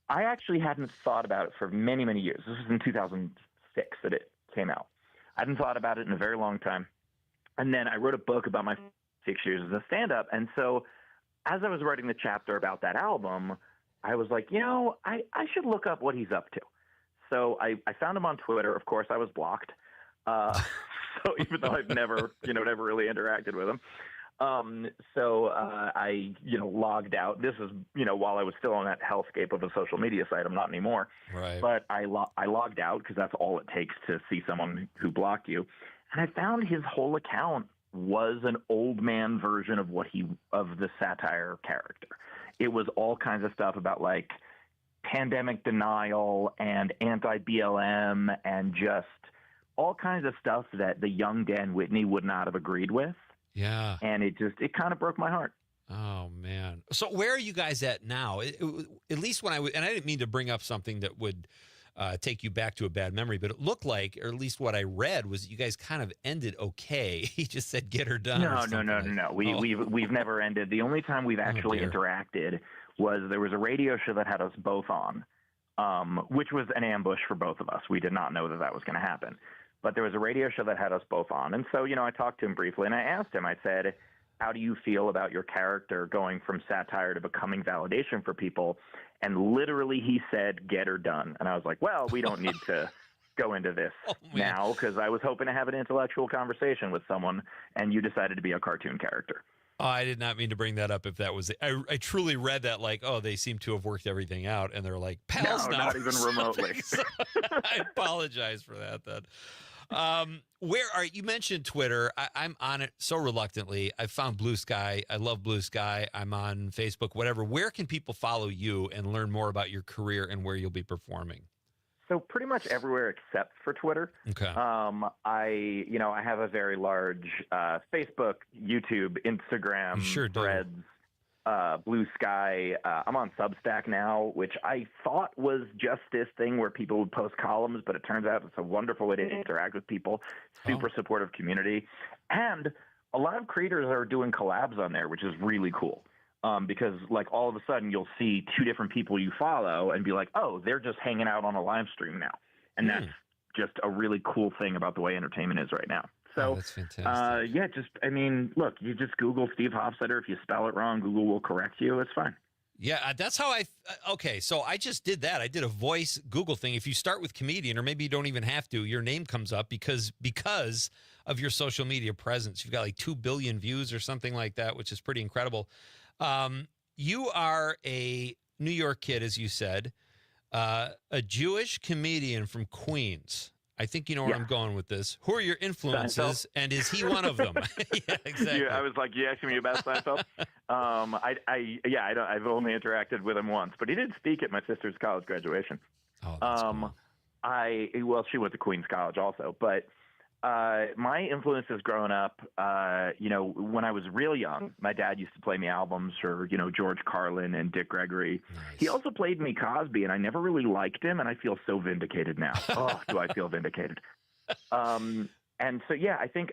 I actually hadn't thought about it for many, many years. This was in 2006 that it came out. I hadn't thought about it in a very long time. And then I wrote a book about my 6 years as a stand-up. And so as I was writing the chapter about that album, I was like, I should look up what he's up to. So I found him on Twitter. Of course, I was blocked. So even though I've never really interacted with him. I logged out. This is, while I was still on that hellscape of a social media site. I'm not anymore. Right. But I logged out because that's all it takes to see someone who blocked you. And I found his whole account was an old man version of the satire character. It was all kinds of stuff about like pandemic denial and anti-BLM and just all kinds of stuff that the young Dan Whitney would not have agreed with. Yeah. And it kind of broke my heart. Oh, man. So where are you guys at now? At least when and I didn't mean to bring up something that would take you back to a bad memory, but it looked like, or at least what I read, was that you guys kind of ended okay. He just said, "Get her done." No. We've never ended. The only time we've actually interacted was there was a radio show that had us both on, which was an ambush for both of us. We did not know that was going to happen, but there was a radio show that had us both on, and so I talked to him briefly, and I asked him. I said, "How do you feel about your character going from satire to becoming validation for people?" And literally he said, "Get her done." And I was like, well, we don't need to go into this now because I was hoping to have an intellectual conversation with someone, and you decided to be a cartoon character. Oh, I did not mean to bring that up if that was it. I truly read that like, oh, they seem to have worked everything out, and they're like, pals now. Not even remotely. So I apologize for that then. You mentioned Twitter. I'm on it so reluctantly. I found Blue Sky. I love Blue Sky. I'm on Facebook, whatever. Where can people follow you and learn more about your career and where you'll be performing? So pretty much everywhere except for Twitter. Okay. I have a very large Facebook, YouTube, Instagram, Threads, Blue Sky. I'm on Substack now, which I thought was just this thing where people would post columns, but it turns out it's a wonderful way to interact with people. Super supportive community. And a lot of creators are doing collabs on there, which is really cool. Because like all of a sudden you'll see two different people you follow and be like, oh, they're just hanging out on a live stream now. And that's just a really cool thing about the way entertainment is right now. So, that's fantastic. Look, you just Google Steve Hofstetter. If you spell it wrong, Google will correct you. It's fine. Yeah, that's how okay, so I just did that. I did a voice Google thing. If you start with comedian, or maybe you don't even have to, your name comes up because of your social media presence. You've got like 2 billion views or something like that, which is pretty incredible. You are a New York kid, as you said, a Jewish comedian from Queens. I think you know where I'm going with this. Who are your influences, and is he one of them? Yeah, exactly. Yeah, I was like, you asking me about Seinfeld? I've only interacted with him once, but he did speak at my sister's college graduation. Oh, that's cool. Well, she went to Queens College also, but my influences growing up, when I was real young, my dad used to play me albums for, George Carlin and Dick Gregory. Nice. He also played me Cosby, and I never really liked him, and I feel so vindicated now. Oh, do I feel vindicated? And so, yeah, I think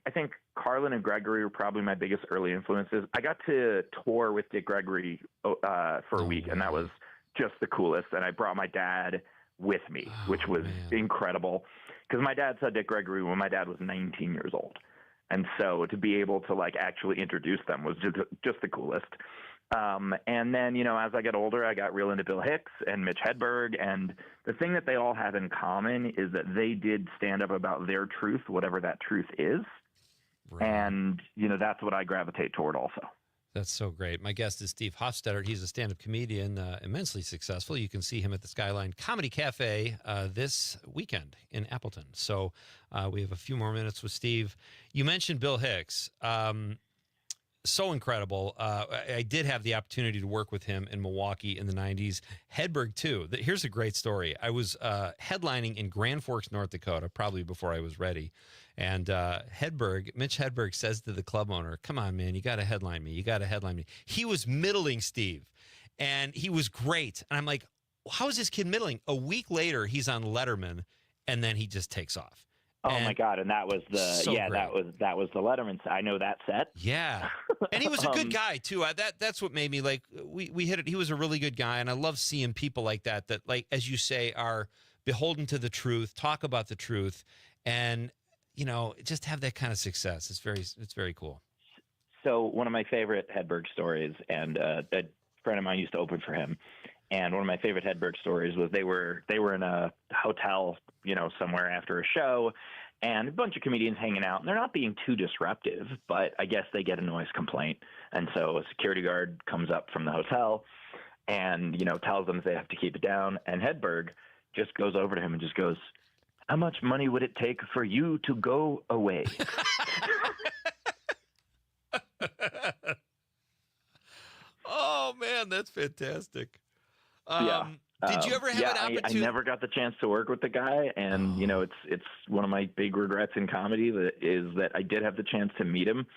Carlin and Gregory were probably my biggest early influences. I got to tour with Dick Gregory for a week, and that was just the coolest. And I brought my dad with me, which was incredible. Because my dad saw Dick Gregory when my dad was 19 years old. And so to be able to actually introduce them was just the coolest. And then, as I got older, I got real into Bill Hicks and Mitch Hedberg. And the thing that they all have in common is that they did stand up about their truth, whatever that truth is. Right. And, that's what I gravitate toward also. That's so great. My guest is Steve Hofstetter. He's a stand-up comedian, immensely successful. You can see him at the Skyline Comedy Cafe this weekend in Appleton. So we have a few more minutes with Steve. You mentioned Bill Hicks. So incredible. I did have the opportunity to work with him in Milwaukee in the 90s. Hedberg, too. Here's a great story. I was headlining in Grand Forks, North Dakota, probably before I was ready. And Mitch Hedberg says to the club owner, come on, man, you got to headline me. You got to headline me. He was middling, Steve, and he was great. And I'm like, how is this kid middling? A week later, he's on Letterman, and then he just takes off. Oh my God! And that was that was the Letterman. I know that set. Yeah, and he was a good guy too. That's what made me we hit it. He was a really good guy, and I love seeing people like that. That, as you say, are beholden to the truth, talk about the truth, and just have that kind of success. It's very cool. So one of my favorite Hedberg stories, and a friend of mine used to open for him. And one of my favorite Hedberg stories was they were in a hotel, somewhere after a show, and a bunch of comedians hanging out. And they're not being too disruptive, but I guess they get a noise complaint. And so a security guard comes up from the hotel and, tells them they have to keep it down. And Hedberg just goes over to him and just goes, how much money would it take for you to go away? Oh, man, that's fantastic. Did you ever have an opportunity? I never got the chance to work with the guy, and it's one of my big regrets in comedy that I did have the chance to meet him,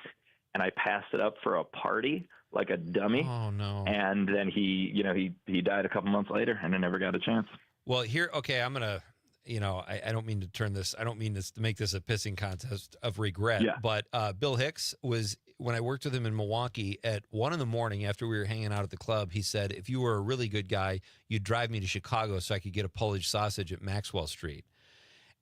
and I passed it up for a party like a dummy. Oh no! And then he died a couple months later, and I never got a chance. Well, I'm gonna. I don't mean to turn this. I don't mean to make this a pissing contest of regret. Yeah. But Bill Hicks was, when I worked with him in Milwaukee at 1 a.m. after we were hanging out at the club, he said, if you were a really good guy, you'd drive me to Chicago so I could get a Polish sausage at Maxwell Street.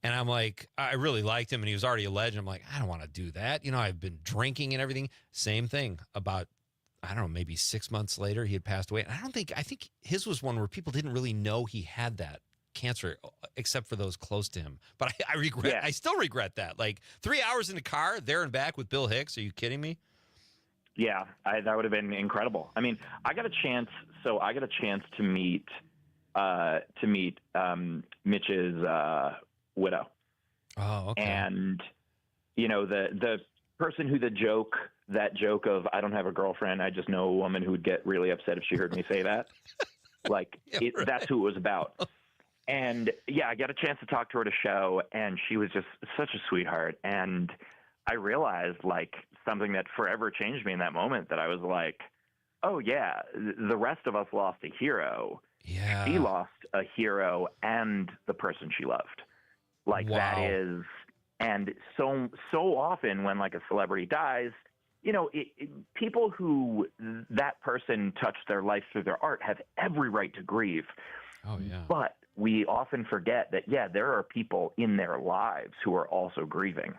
And I'm like, I really liked him, and he was already a legend. I'm like, I don't want to do that. I've been drinking and everything. Same thing. About, I don't know, maybe 6 months later, he had passed away. And I think his was one where people didn't really know he had that cancer, except for those close to him. But I still regret that. 3 hours in the car, there and back with Bill Hicks. Are you kidding me? Yeah, that would have been incredible. I mean, I got a chance to meet Mitch's widow. Oh, okay. And the person who that joke of I don't have a girlfriend, I just know a woman who would get really upset if she heard me say that. That's who it was about. And yeah, I got a chance to talk to her at a show, and she was just such a sweetheart. And I realized something that forever changed me in that moment, that I was like, oh yeah, the rest of us lost a hero. Yeah. She lost a hero and the person she loved. Wow. That is, and so often when a celebrity dies, people who that person touched their life through their art have every right to grieve. Oh yeah. But we often forget that, there are people in their lives who are also grieving.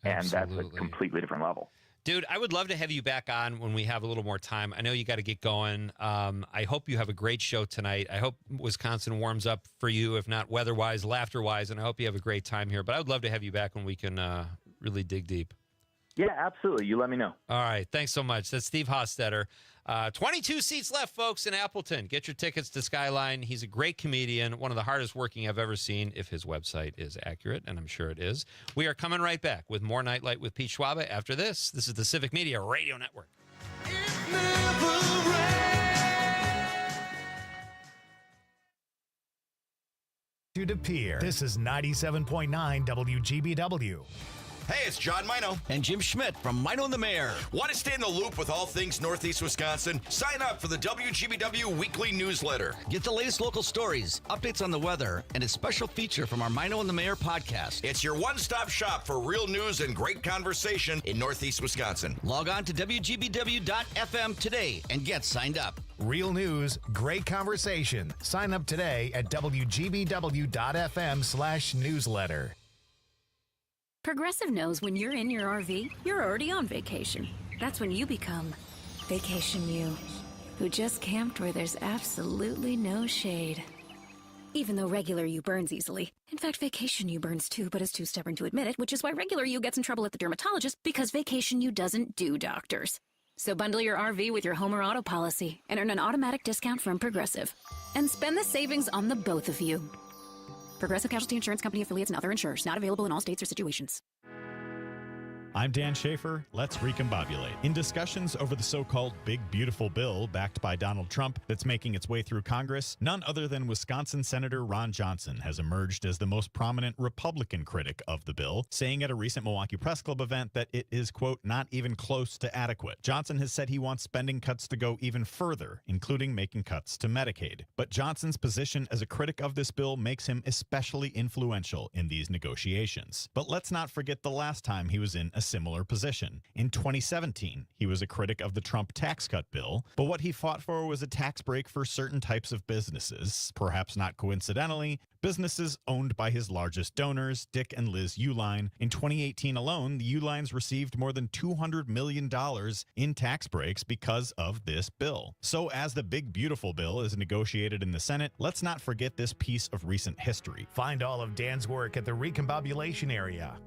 Absolutely. And that's a completely different level. Dude, I would love to have you back on when we have a little more time. I know you got to get going. I hope you have a great show tonight. I hope Wisconsin warms up for you, if not weather-wise, laughter-wise, and I hope you have a great time here. But I would love to have you back when we can really dig deep. Yeah, absolutely. You let me know. All right. Thanks so much. That's Steve Hostetter. 22 seats left, folks, in Appleton. Get your tickets to Skyline. He's a great comedian, one of the hardest working I've ever seen, if his website is accurate, and I'm sure it is. We are coming right back with more Nightlight with Pete Schwaba after this. This is the Civic Media Radio Network. To Pier. This is 97.9 WGBW. Hey, it's John Mino. And Jim Schmidt from Mino and the Mayor. Want to stay in the loop with all things Northeast Wisconsin? Sign up for the WGBW weekly newsletter. Get the latest local stories, updates on the weather, and a special feature from our Mino and the Mayor podcast. It's your one-stop shop for real news and great conversation in Northeast Wisconsin. Log on to WGBW.FM today and get signed up. Real news, great conversation. Sign up today at WGBW.FM/newsletter. Progressive knows when you're in your RV, you're already on vacation. That's when you become Vacation You, who just camped where there's absolutely no shade. Even though regular you burns easily. In fact, Vacation You burns too, but is too stubborn to admit it, which is why regular you gets in trouble at the dermatologist, because Vacation You doesn't do doctors. So bundle your RV with your home or auto policy and earn an automatic discount from Progressive. And spend the savings on the both of you. Progressive Casualty Insurance Company affiliates and other insurers. Not available in all states or situations. I'm Dan Schaefer. Let's recombobulate. In discussions over the so-called Big Beautiful Bill backed by Donald Trump that's making its way through Congress, none other than Wisconsin Senator Ron Johnson has emerged as the most prominent Republican critic of the bill, saying at a recent Milwaukee Press Club event that it is, quote, not even close to adequate. Johnson has said he wants spending cuts to go even further, including making cuts to Medicaid. But Johnson's position as a critic of this bill makes him especially influential in these negotiations. But let's not forget the last time he was in a similar position. In 2017, he was a critic of the Trump tax cut bill, but what he fought for was a tax break for certain types of businesses, perhaps not coincidentally, businesses owned by his largest donors, Dick and Liz Uline. In 2018 alone, the Ulines received more than $200 million in tax breaks because of this bill. So as the Big Beautiful Bill is negotiated in the Senate, let's not forget this piece of recent history. Find all of Dan's work at the Recombobulation area.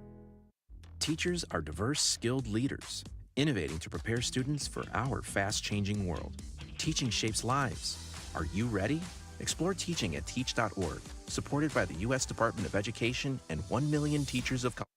Teachers are diverse, skilled leaders, innovating to prepare students for our fast-changing world. Teaching shapes lives. Are you ready? Explore teaching at teach.org, supported by the U.S. Department of Education and 1 million teachers of color.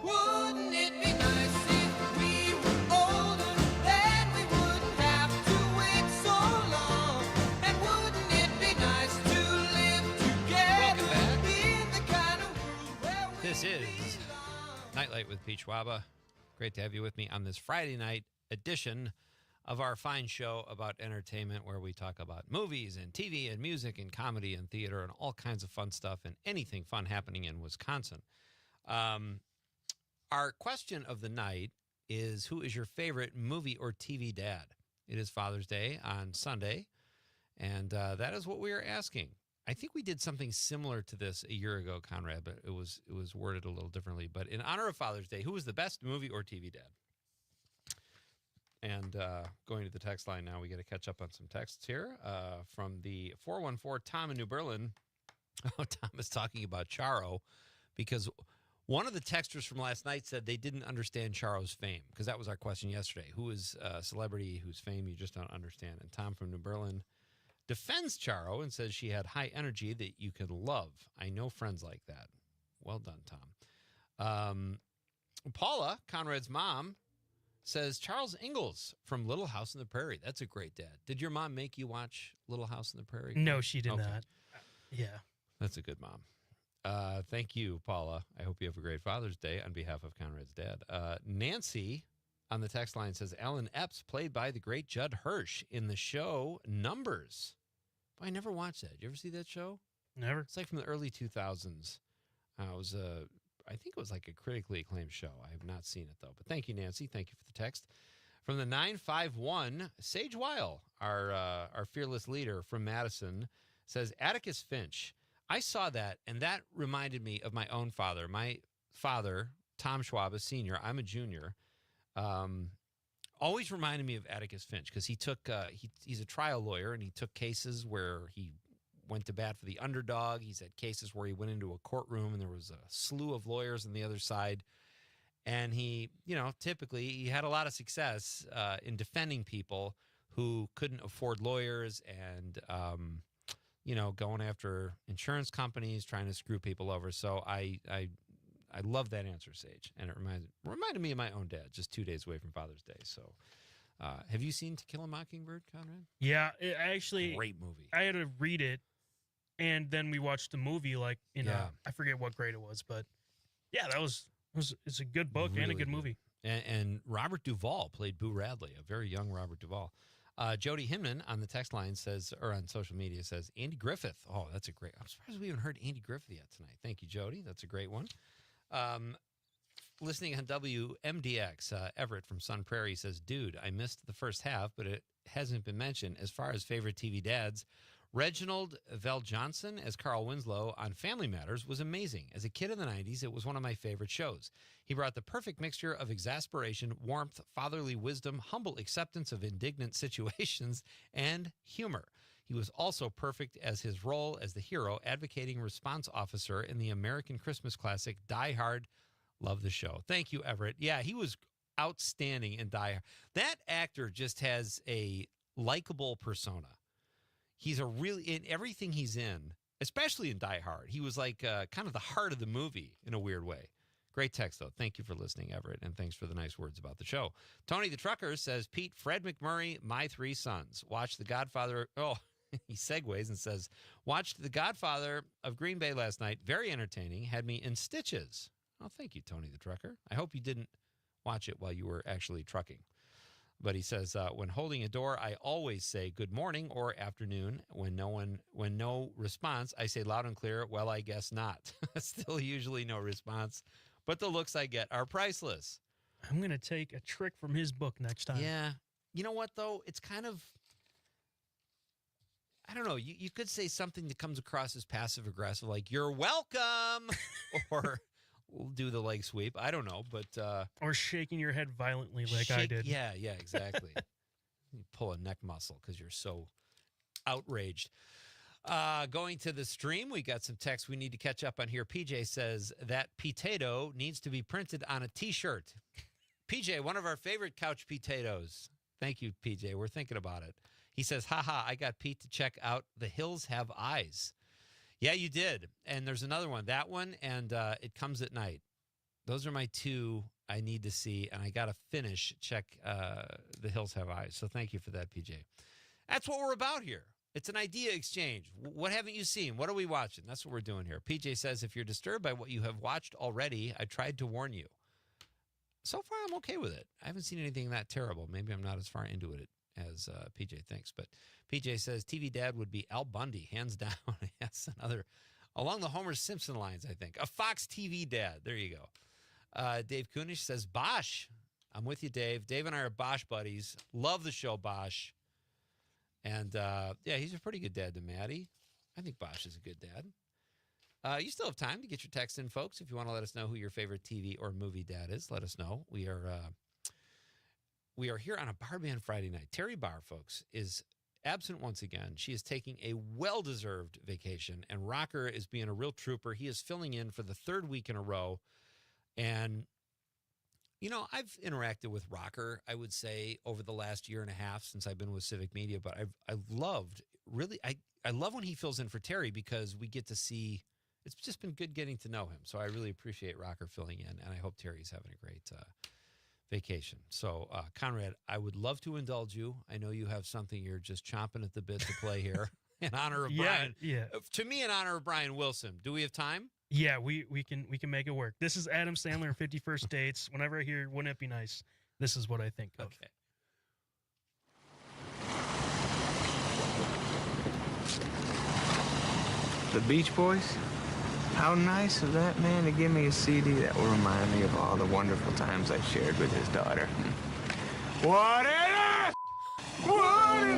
Wouldn't it be nice if we were older, then we wouldn't have to wait so long? And wouldn't it be nice to live together in the kind of world where we This is Nightlight with Pete Schwaba. Great to have you with me on this Friday night edition of our fine show about entertainment, where we talk about movies and TV and music and comedy and theater and all kinds of fun stuff and anything fun happening in Wisconsin. Our question of the night is, who is your favorite movie or TV dad? It is Father's Day on Sunday, and that is what we are asking. I think we did something similar to this a year ago, Conrad, but it was worded a little differently. But in honor of Father's Day, who was the best movie or TV dad? And going to the text line now, we got to catch up on some texts here from the 414 Tom in New Berlin. Oh, Tom is talking about Charo because one of the texters from last night said they didn't understand Charo's fame, because that was our question yesterday. Who is a celebrity whose fame you just don't understand? And Tom from New Berlin defends Charo and says she had high energy that you can love. I know friends like that. Well done, Tom. Paula, Conrad's mom, says Charles Ingalls from Little House on the Prairie. That's a great dad. Did your mom make you watch Little House on the Prairie? No, she did Okay. not. Yeah. That's a good mom. Thank you, Paula. I hope you have a great Father's Day on behalf of Conrad's dad. Nancy on the text line says Alan Epps, played by the great Judd Hirsch in the show Numbers. I never watched that. You ever see that show? Never. It's like from the early 2000s. I think it was like a critically acclaimed show. I have not seen it, though. But thank you, Nancy. Thank you for the text. From the 951, Sage Weil, our fearless leader from Madison, says Atticus Finch. I saw that, and that reminded me of my own father. My father, Tom Schwaba Sr., I'm a junior, always reminded me of Atticus Finch because he took he's a trial lawyer and he took cases where he went to bat for the underdog. He's had cases where he went into a courtroom and there was a slew of lawyers on the other side. And he, typically he had a lot of success in defending people who couldn't afford lawyers and, going after insurance companies, trying to screw people over. So I love that answer, Sage. And it reminded me of my own dad, just 2 days away from Father's Day. So have you seen To Kill a Mockingbird, Conrad? Yeah, it actually. Great movie. I had to read it, and then we watched the movie, I forget what grade it was, but yeah, it's a good book and a Really good movie. And Robert Duvall played Boo Radley, a very young Robert Duvall. Jody Hinman on the text line says, or on social media says, Andy Griffith. Oh, that's a great. I'm surprised we haven't heard Andy Griffith yet tonight. Thank you, Jody. That's a great one. Listening on WMDX, Everett from Sun Prairie says, dude, I missed the first half, but it hasn't been mentioned. As far as favorite TV dads, Reginald Vell Johnson as Carl Winslow on Family Matters was amazing. As a kid in the 90s, it was one of my favorite shows. He brought the perfect mixture of exasperation, warmth, fatherly wisdom, humble acceptance of indignant situations, and humor. He was also perfect as his role as the hero, advocating response officer in the American Christmas classic Die Hard. Love the show. Thank you, Everett. Yeah, he was outstanding in Die Hard. That actor just has a likable persona. He's in everything he's in, especially in Die Hard. He was like kind of the heart of the movie in a weird way. Great text, though. Thank you for listening, Everett, and thanks for the nice words about the show. Tony the Trucker says, Pete, Fred McMurray, my three sons. Watched The Godfather. Oh, he segues and says, watched The Godfather of Green Bay last night. Very entertaining. Had me in stitches. Oh, thank you, Tony the Trucker. I hope you didn't watch it while you were actually trucking. But he says, when holding a door, I always say good morning or afternoon. When no response, I say loud and clear, well, I guess not. Still usually no response. But the looks I get are priceless. I'm going to take a trick from his book next time. Yeah. You know what, though? It's kind of, I don't know. You could say something that comes across as passive-aggressive, like, you're welcome, or we'll do the leg sweep. I don't know, but... or shaking your head violently like I did. Yeah, exactly. You pull a neck muscle because you're so outraged. Going to the stream, we got some text we need to catch up on here. PJ says that potato needs to be printed on a T-shirt. PJ, one of our favorite couch potatoes. Thank you, PJ. We're thinking about it. He says, haha, I got Pete to check out The Hills Have Eyes. Yeah, you did. And there's another one. That one and It Comes at Night. Those are my two I need to see. And I got to check The Hills Have Eyes. So thank you for that, PJ. That's what we're about here. It's an idea exchange. What haven't you seen? What are we watching? That's what we're doing here. PJ says, if you're disturbed by what you have watched already, I tried to warn you. So far, I'm okay with it. I haven't seen anything that terrible. Maybe I'm not as far into it as PJ thinks. But PJ says TV dad would be Al Bundy, hands down. Yes, another along the Homer Simpson lines, I think. A Fox TV dad. There you go. Dave Kunish says Bosch. I'm with you, Dave. Dave and I are Bosch buddies. Love the show, Bosch. And, yeah, he's a pretty good dad to Maddie. I think Bosch is a good dad. You still have time to get your text in, folks. If you want to let us know who your favorite TV or movie dad is, let us know. We are here on a Bar Band Friday night. Terry Barr, folks, is absent once again. She is taking a well-deserved vacation, and Rocker is being a real trooper. He is filling in for the third week in a row. And, you know, I've interacted with Rocker, I would say, over the last year and a half since I've been with Civic Media, but I've loved, really, I love when he fills in for Terry because we get to see, it's just been good getting to know him. So I really appreciate Rocker filling in, and I hope Terry's having a great vacation. So, Conrad, I would love to indulge you. I know you have something you're just chomping at the bit to play here in honor of Brian. Yeah. To me, in honor of Brian Wilson. Do we have time? Yeah, we can make it work. This is Adam Sandler in 51st Dates. Whenever I hear "Wouldn't It Be Nice," this is what I think of. Okay. The Beach Boys? How nice of that man to give me a CD that will remind me of all the wonderful times I shared with his daughter. Wouldn't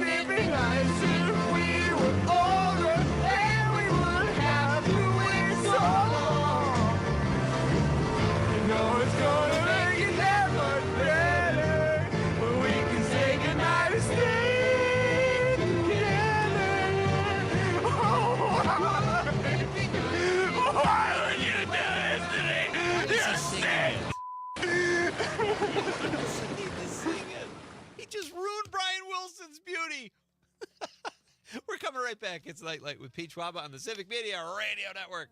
it be nice if we were older and we wouldn't have to wait so long? You know it's gonna make it that much better when we back. It's Nightlight with Pete Schwaba on the Civic Media Radio Network.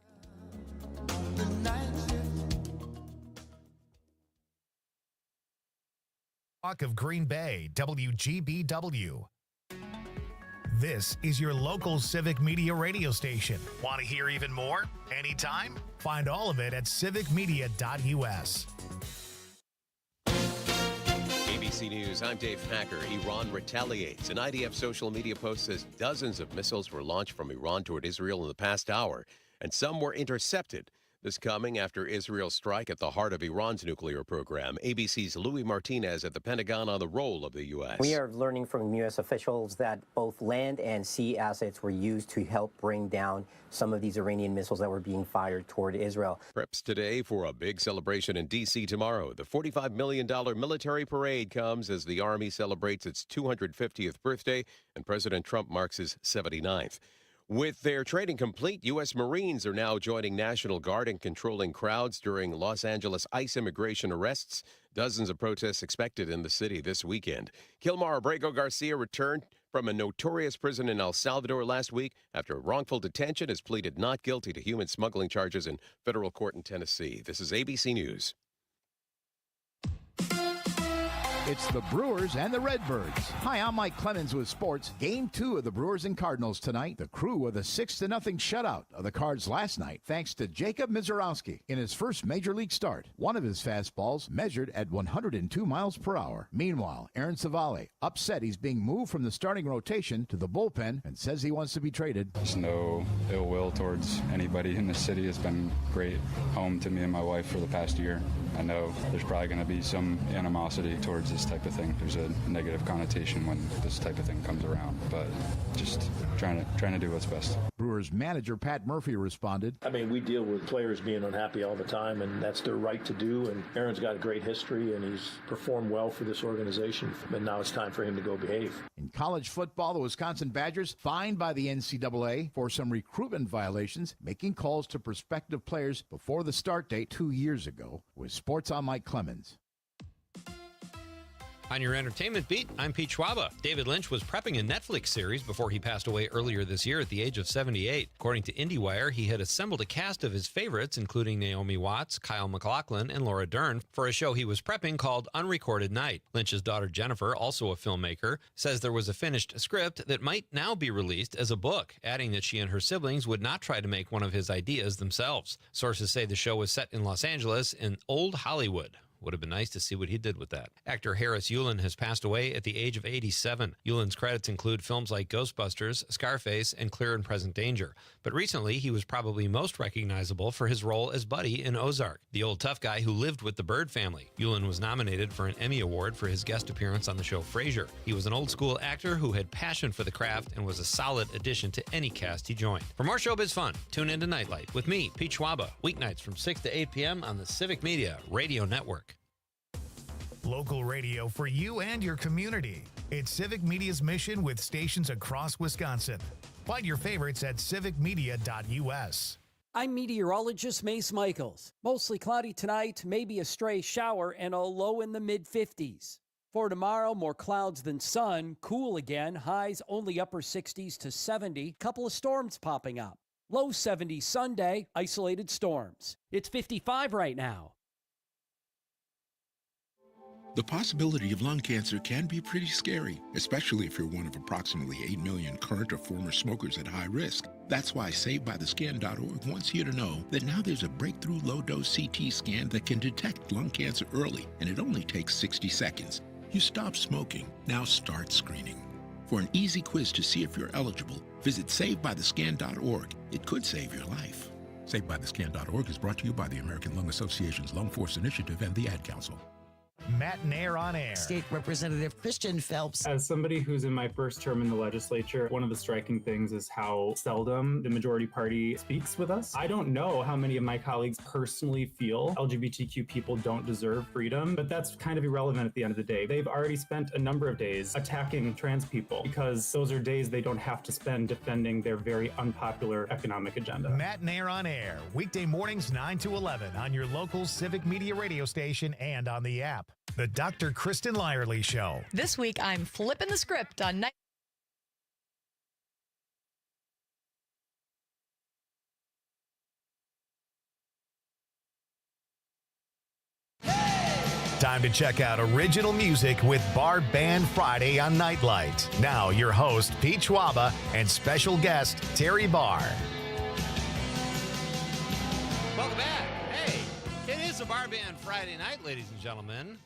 Of Green Bay, WGBW. This is your local Civic Media radio station. Want to hear even more? Anytime? Find all of it at civicmedia.us. ABC News, I'm Dave Hacker. Iran retaliates. An IDF social media post says dozens of missiles were launched from Iran toward Israel in the past hour, and some were intercepted. This coming after Israel's strike at the heart of Iran's nuclear program. ABC's Louis Martinez at the Pentagon on the role of the U.S. We are learning from U.S. officials that both land and sea assets were used to help bring down some of these Iranian missiles that were being fired toward Israel. Preps today for a big celebration in D.C. tomorrow. The $45 million military parade comes as the Army celebrates its 250th birthday and President Trump marks his 79th. With their training complete, U.S. Marines are now joining National Guard in controlling crowds during Los Angeles ICE immigration arrests. Dozens of protests expected in the city this weekend. Kilmar Abrego Garcia returned from a notorious prison in El Salvador last week after wrongful detention has pleaded not guilty to human smuggling charges in federal court in Tennessee. This is ABC News. It's the Brewers and the Redbirds. Hi, I'm Mike Clemens with sports. Game 2 of the Brewers and Cardinals tonight. The Crew with a 6-0 shutout of the Cards last night, thanks to Jacob Mizorowski in his first major league start. One of his fastballs measured at 102 miles per hour. Meanwhile, Aaron Savale upset he's being moved from the starting rotation to the bullpen and says he wants to be traded. There's no ill will towards anybody in the city. It's been great home to me and my wife for the past year. I know there's probably going to be some animosity towards this type of thing. There's a negative connotation when this type of thing comes around, but just trying to do what's best. Brewers manager Pat Murphy responded. I mean, we deal with players being unhappy all the time, and that's their right to do. And Aaron's got a great history, and he's performed well for this organization. And now it's time for him to go behave. In college football, the Wisconsin Badgers fined by the NCAA for some recruitment violations, making calls to prospective players before the start date 2 years ago. With Sports, I'm Mike Clemens. On your entertainment beat, I'm Pete Schwaba. David Lynch was prepping a Netflix series before he passed away earlier this year at the age of 78. According to IndieWire, he had assembled a cast of his favorites, including Naomi Watts, Kyle MacLachlan, and Laura Dern, for a show he was prepping called Unrecorded Night. Lynch's daughter Jennifer, also a filmmaker, says there was a finished script that might now be released as a book, adding that she and her siblings would not try to make one of his ideas themselves. Sources say the show was set in Los Angeles in Old Hollywood. Would have been nice to see what he did with that. Actor Harris Yulin has passed away at the age of 87. Yulin's credits include films like Ghostbusters, Scarface, and Clear and Present Danger. But recently, he was probably most recognizable for his role as Buddy in Ozark, the old tough guy who lived with the Bird family. Yulin was nominated for an Emmy Award for his guest appearance on the show Frasier. He was an old-school actor who had passion for the craft and was a solid addition to any cast he joined. For more showbiz fun, tune into Nightlight with me, Pete Schwaba, weeknights from 6 to 8 p.m. on the Civic Media Radio Network. Local radio for you and your community. It's Civic Media's mission with stations across Wisconsin. Find your favorites at civicmedia.us. I'm meteorologist Mace Michaels. Mostly cloudy tonight, maybe a stray shower, and a low in the mid-50s. For tomorrow, more clouds than sun, cool again, highs only upper 60s to 70, couple of storms popping up. Low 70s Sunday, isolated storms. It's 55 right now. The possibility of lung cancer can be pretty scary, especially if you're one of approximately 8 million current or former smokers at high risk. That's why SaveByTheScan.org wants you to know that now there's a breakthrough low-dose CT scan that can detect lung cancer early, and it only takes 60 seconds. You stop smoking, now start screening. For an easy quiz to see if you're eligible, visit SaveByTheScan.org. It could save your life. SaveByTheScan.org is brought to you by the American Lung Association's Lung Force Initiative and the Ad Council. Matt Nair on air. State Representative Christian Phelps. As somebody who's in my first term in the legislature, one of the striking things is how seldom the majority party speaks with us. I don't know how many of my colleagues personally feel LGBTQ people don't deserve freedom, but that's kind of irrelevant at the end of the day. They've already spent a number of days attacking trans people because those are days they don't have to spend defending their very unpopular economic agenda. Matt Nair on air, weekday mornings 9 to 11 on your local Civic Media radio station and on the app. The Dr. Kristen Lyerly Show. This week, I'm flipping the script on Nite. time to check out original music with Bar Band Friday on Nightlight. Now, your host, Pete Schwaba, and special guest, Terry Barr. Welcome back. Hey, it is a Bar Band Friday night, ladies and gentlemen.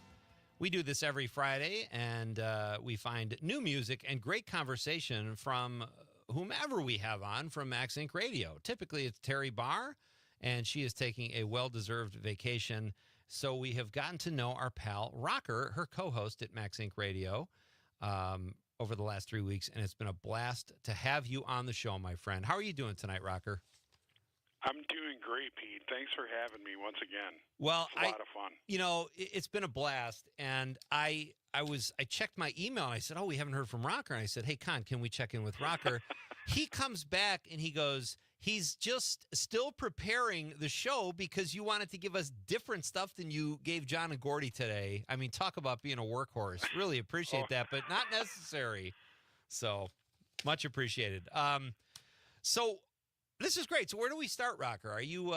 We do this every Friday, and we find new music and great conversation from whomever we have on from Max Inc. Radio. Typically, it's Terry Barr, and she is taking a well-deserved vacation. So we have gotten to know our pal Rocker, her co-host at Max Inc. Radio, over the last 3 weeks, and it's been a blast to have you on the show, my friend. How are you doing tonight, Rocker? I'm doing great, Pete. Thanks for having me once again. Well, it's a lot of fun. You know, it's been a blast, and I checked my email, and I said, oh, we haven't heard from Rocker. And I said, hey, Con, can we check in with Rocker? He comes back, and he goes, he's just still preparing the show because you wanted to give us different stuff than you gave John and Gordy today. I mean, talk about being a workhorse. Really appreciate that, but not necessary. So, much appreciated. So, this is great. So, where do we start, Rocker? Are you...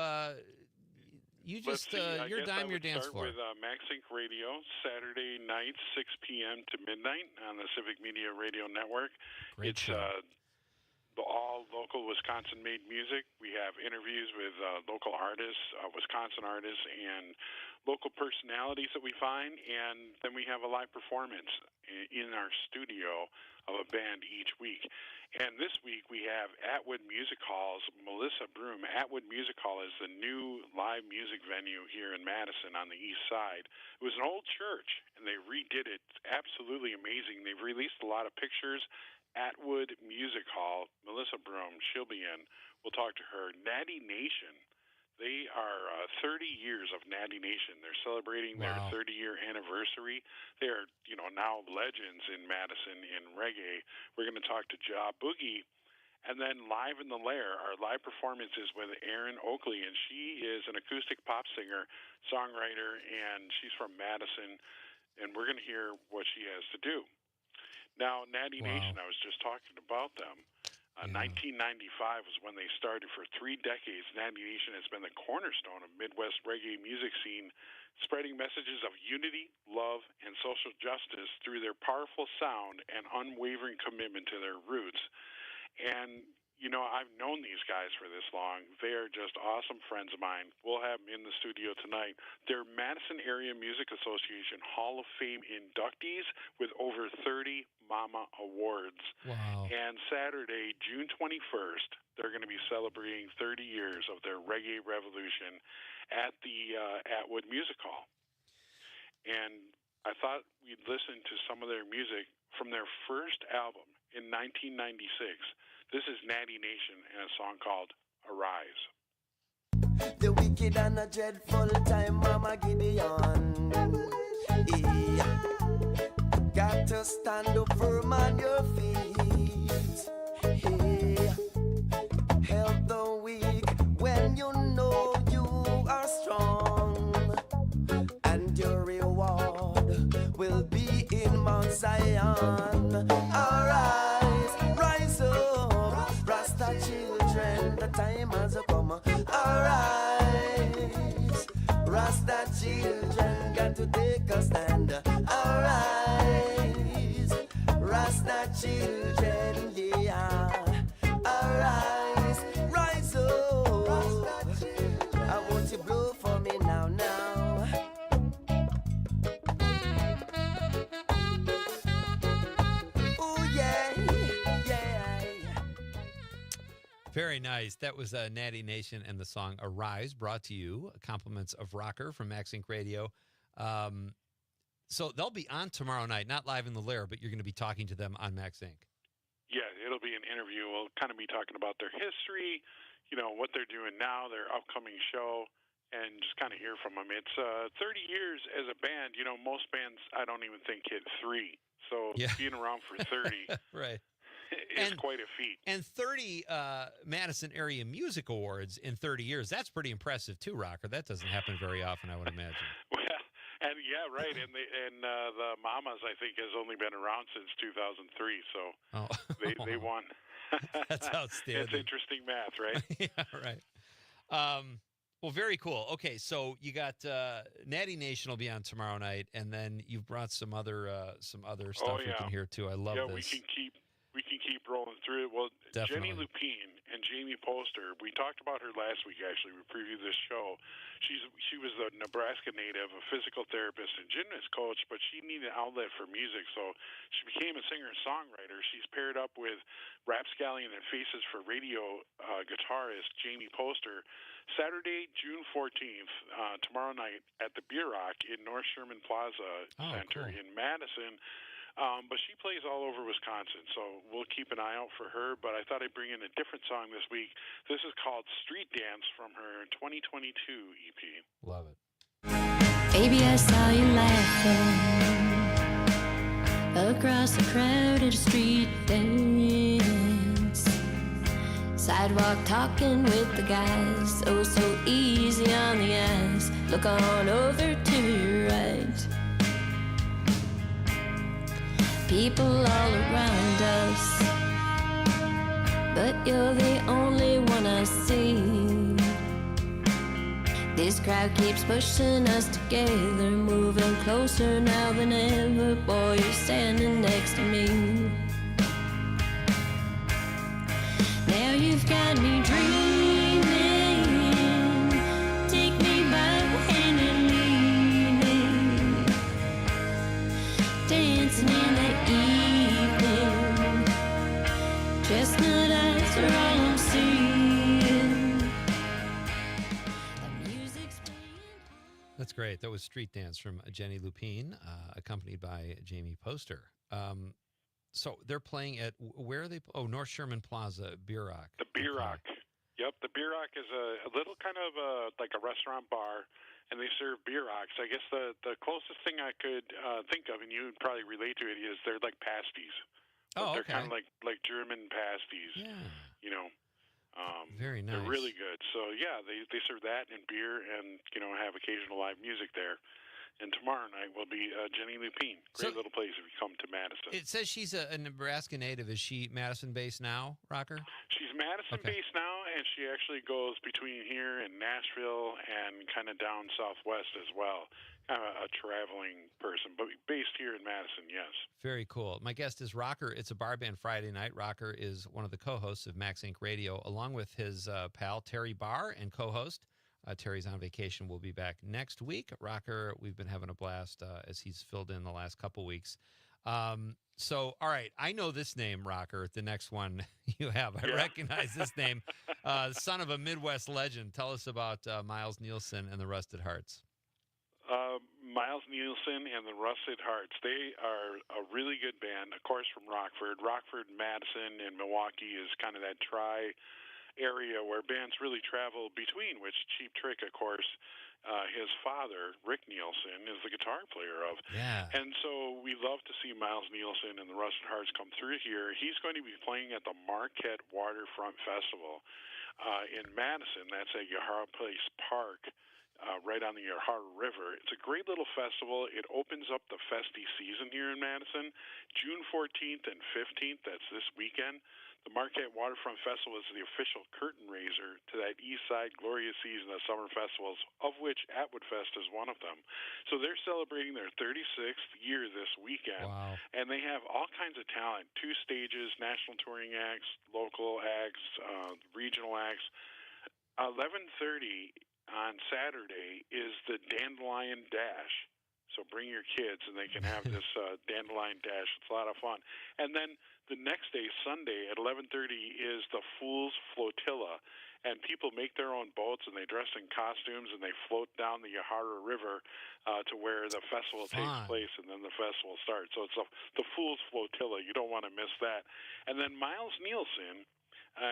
You just, your dime, your dance floor. With Max Inc. Radio, Saturday night, 6 p.m. to midnight on the Civic Media Radio Network. Great it's show. All local Wisconsin-made music. We have interviews with local artists, Wisconsin artists, and local personalities that we find. And then we have a live performance in our studio of a band each week. And this week we have Atwood Music Hall's Melissa Broom. Atwood Music Hall is the new live music venue here in Madison on the east side. It was an old church, and they redid it. It's absolutely amazing. They've released a lot of pictures. Atwood Music Hall, Melissa Broom, she'll be in. We'll talk to her. Natty Nation. They are 30 years of Natty Nation. They're celebrating their 30-year anniversary. They are, now legends in Madison in reggae. We're going to talk to Ja Boogie. And then Live in the Lair, our live performance is with Erin Oakley, and she is an acoustic pop singer, songwriter, and she's from Madison. And we're going to hear what she has to do. Now, Natty Nation, I was just talking about them. 1995 was when they started. For 3 decades, Natty Nation has been the cornerstone of Midwest reggae music scene, spreading messages of unity, love, and social justice through their powerful sound and unwavering commitment to their roots. And, I've known these guys for this long. They are just awesome friends of mine. We'll have them in the studio tonight. They're Madison Area Music Association Hall of Fame inductees with over 30 Mama Awards. Wow. And Saturday, June 21st, they're going to be celebrating 30 years of their reggae revolution at the Atwood Music Hall. And I thought we'd listen to some of their music from their first album in 1996. This is Natty Nation and a song called Arise. The wicked and a dreadful time, Mama Gideon. Yeah. Got to stand up firm on your feet. Yeah. Help the weak when you know you are strong. And your reward will be in Mount Zion. Arise, rise up, Rasta children, the time has come. Arise, Rasta children, got to take a stand. Arise, Rasta children, yeah. Arise, rise up. I want you to blow for me now. Oh yeah. Very nice. That was Natty Nation and the song Arise, brought to you. Compliments of Rocker from Max Inc. Radio. So they'll be on tomorrow night, not live in the lair, but you're going to be talking to them on Max Inc. Yeah, it'll be an interview. We'll kind of be talking about their history, what they're doing now, their upcoming show, and just kind of hear from them. It's 30 years as a band. Most bands I don't even think hit 3. So being around for 30 right. is quite a feat. And 30 Madison Area Music Awards in 30 years, that's pretty impressive too, Rocker. That doesn't happen very often, I would imagine. And yeah, right. And the Mamas, I think, has only been around since 2003. So they won. That's outstanding. It's interesting math, right? Yeah, right. Well, very cool. Okay, so you got Natty Nation will be on tomorrow night, and then you've brought some other stuff we can hear too. I love this. We can keep rolling through it. Well, Jenny Definitely. Lupine and Jamie Poster, we talked about her last week. Actually, we previewed this show. She was a Nebraska native, a physical therapist and gymnast coach, but she needed an outlet for music, so she became a singer and songwriter. She's paired up with rapscallion and Faces for Radio guitarist Jamie Poster. Saturday, June 14th, tomorrow night at the Beer Rock in North Sherman Plaza Center in Madison. But she plays all over Wisconsin, so we'll keep an eye out for her. But I thought I'd bring in a different song this week. This is called Street Dance from her 2022 EP. Love it. Baby, I saw you laughing across a crowded street dance. Sidewalk talking with the guys, oh so easy on the eyes. Look on over to your right. People all around us, but you're the only one I see. This crowd keeps pushing us together, moving closer now than ever. Boy, you're standing next to me. Now you've got me dreaming. Take me by the hand and lead me, dancing in the evening. Chestnut eyes are all I'm seeing. That's great. That was Street Dance from Jenny Lupine, accompanied by Jamie Poster. So they're playing at, where are they? Oh, North Sherman Plaza, Beer Rock. The Beer Rock. Yep, the Beer Rock is a little kind of like a restaurant bar, and they serve beer rocks. I guess the closest thing I could think of, and you would probably relate to it, is they're like pasties. Oh, They're kind of like German pasties. Yeah. You know. Very nice. They're really good. So yeah, they serve that and beer, and have occasional live music there. And tomorrow night will be Jenny Lupine. Great little place if you come to Madison. It says she's a Nebraska native. Is she Madison-based now, Rocker? She's Madison-based now, and she actually goes between here and Nashville and kind of down southwest as well. Kind of a traveling person, but based here in Madison, yes. Very cool. My guest is Rocker. It's a bar band Friday night. Rocker is one of the co-hosts of Max Inc. Radio, along with his pal Terry Barr and co-host. Terry's on vacation. We'll be back next week. Rocker, we've been having a blast as he's filled in the last couple weeks. So, all right, I know this name, Rocker, the next one you have. I recognize this name. Son of a Midwest legend. Tell us about Miles Nielsen and the Rusted Hearts. Miles Nielsen and the Rusted Hearts. They are a really good band, of course, from Rockford. Rockford, Madison, and Milwaukee is kind of that area where bands really travel between, which Cheap Trick, of course, his father, Rick Nielsen, is the guitar player of. Yeah. And so we love to see Miles Nielsen and the Rusted Hearts come through here. He's going to be playing at the Marquette Waterfront Festival in Madison. That's at Yahara Place Park, right on the Yahara River. It's a great little festival. It opens up the festy season here in Madison, June 14th and 15th. That's this weekend. The Marquette Waterfront Festival is the official curtain raiser to that East Side glorious season of summer festivals, of which Atwood Fest is one of them. So they're celebrating their 36th year this weekend. Wow. And they have all kinds of talent, 2 stages, national touring acts, local acts, regional acts. 11:30 on Saturday is the Dandelion Dash. So bring your kids, and they can have this Dandelion Dash. It's a lot of fun. And then the next day, Sunday, at 11:30, is the Fool's Flotilla. And people make their own boats, and they dress in costumes, and they float down the Yahara River to where the festival takes place, and then the festival starts. So it's the Fool's Flotilla. You don't want to miss that. And then Miles Nielsen,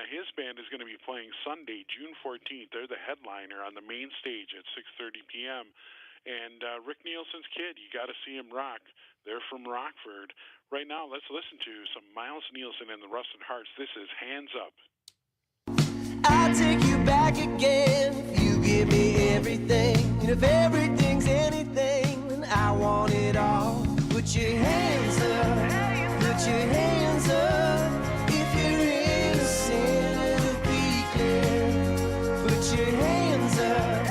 his band is going to be playing Sunday, June 14th. They're the headliner on the main stage at 6:30 p.m., and Rick Nielsen's kid, you got to see him rock. They're from Rockford. Right now, let's listen to some Miles Nielsen and the Rusted Hearts. This is Hands Up. I'll take you back again if you give me everything. And if everything's anything, then I want it all. Put your hands up, put your hands up. If you're innocent, it'll be clear. Put your hands up.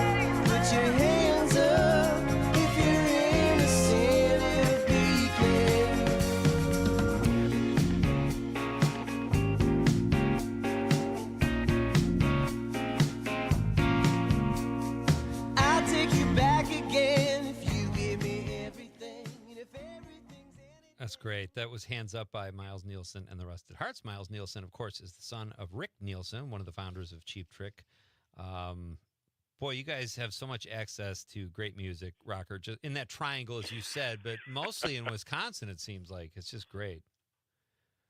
That's great. That was Hands Up by Miles Nielsen and the Rusted Hearts. Miles Nielsen, of course, is the son of Rick Nielsen, one of the founders of Cheap Trick. Boy, you guys have so much access to great music, Rocker, just in that triangle, as you said, but mostly in Wisconsin, it seems like. It's just great.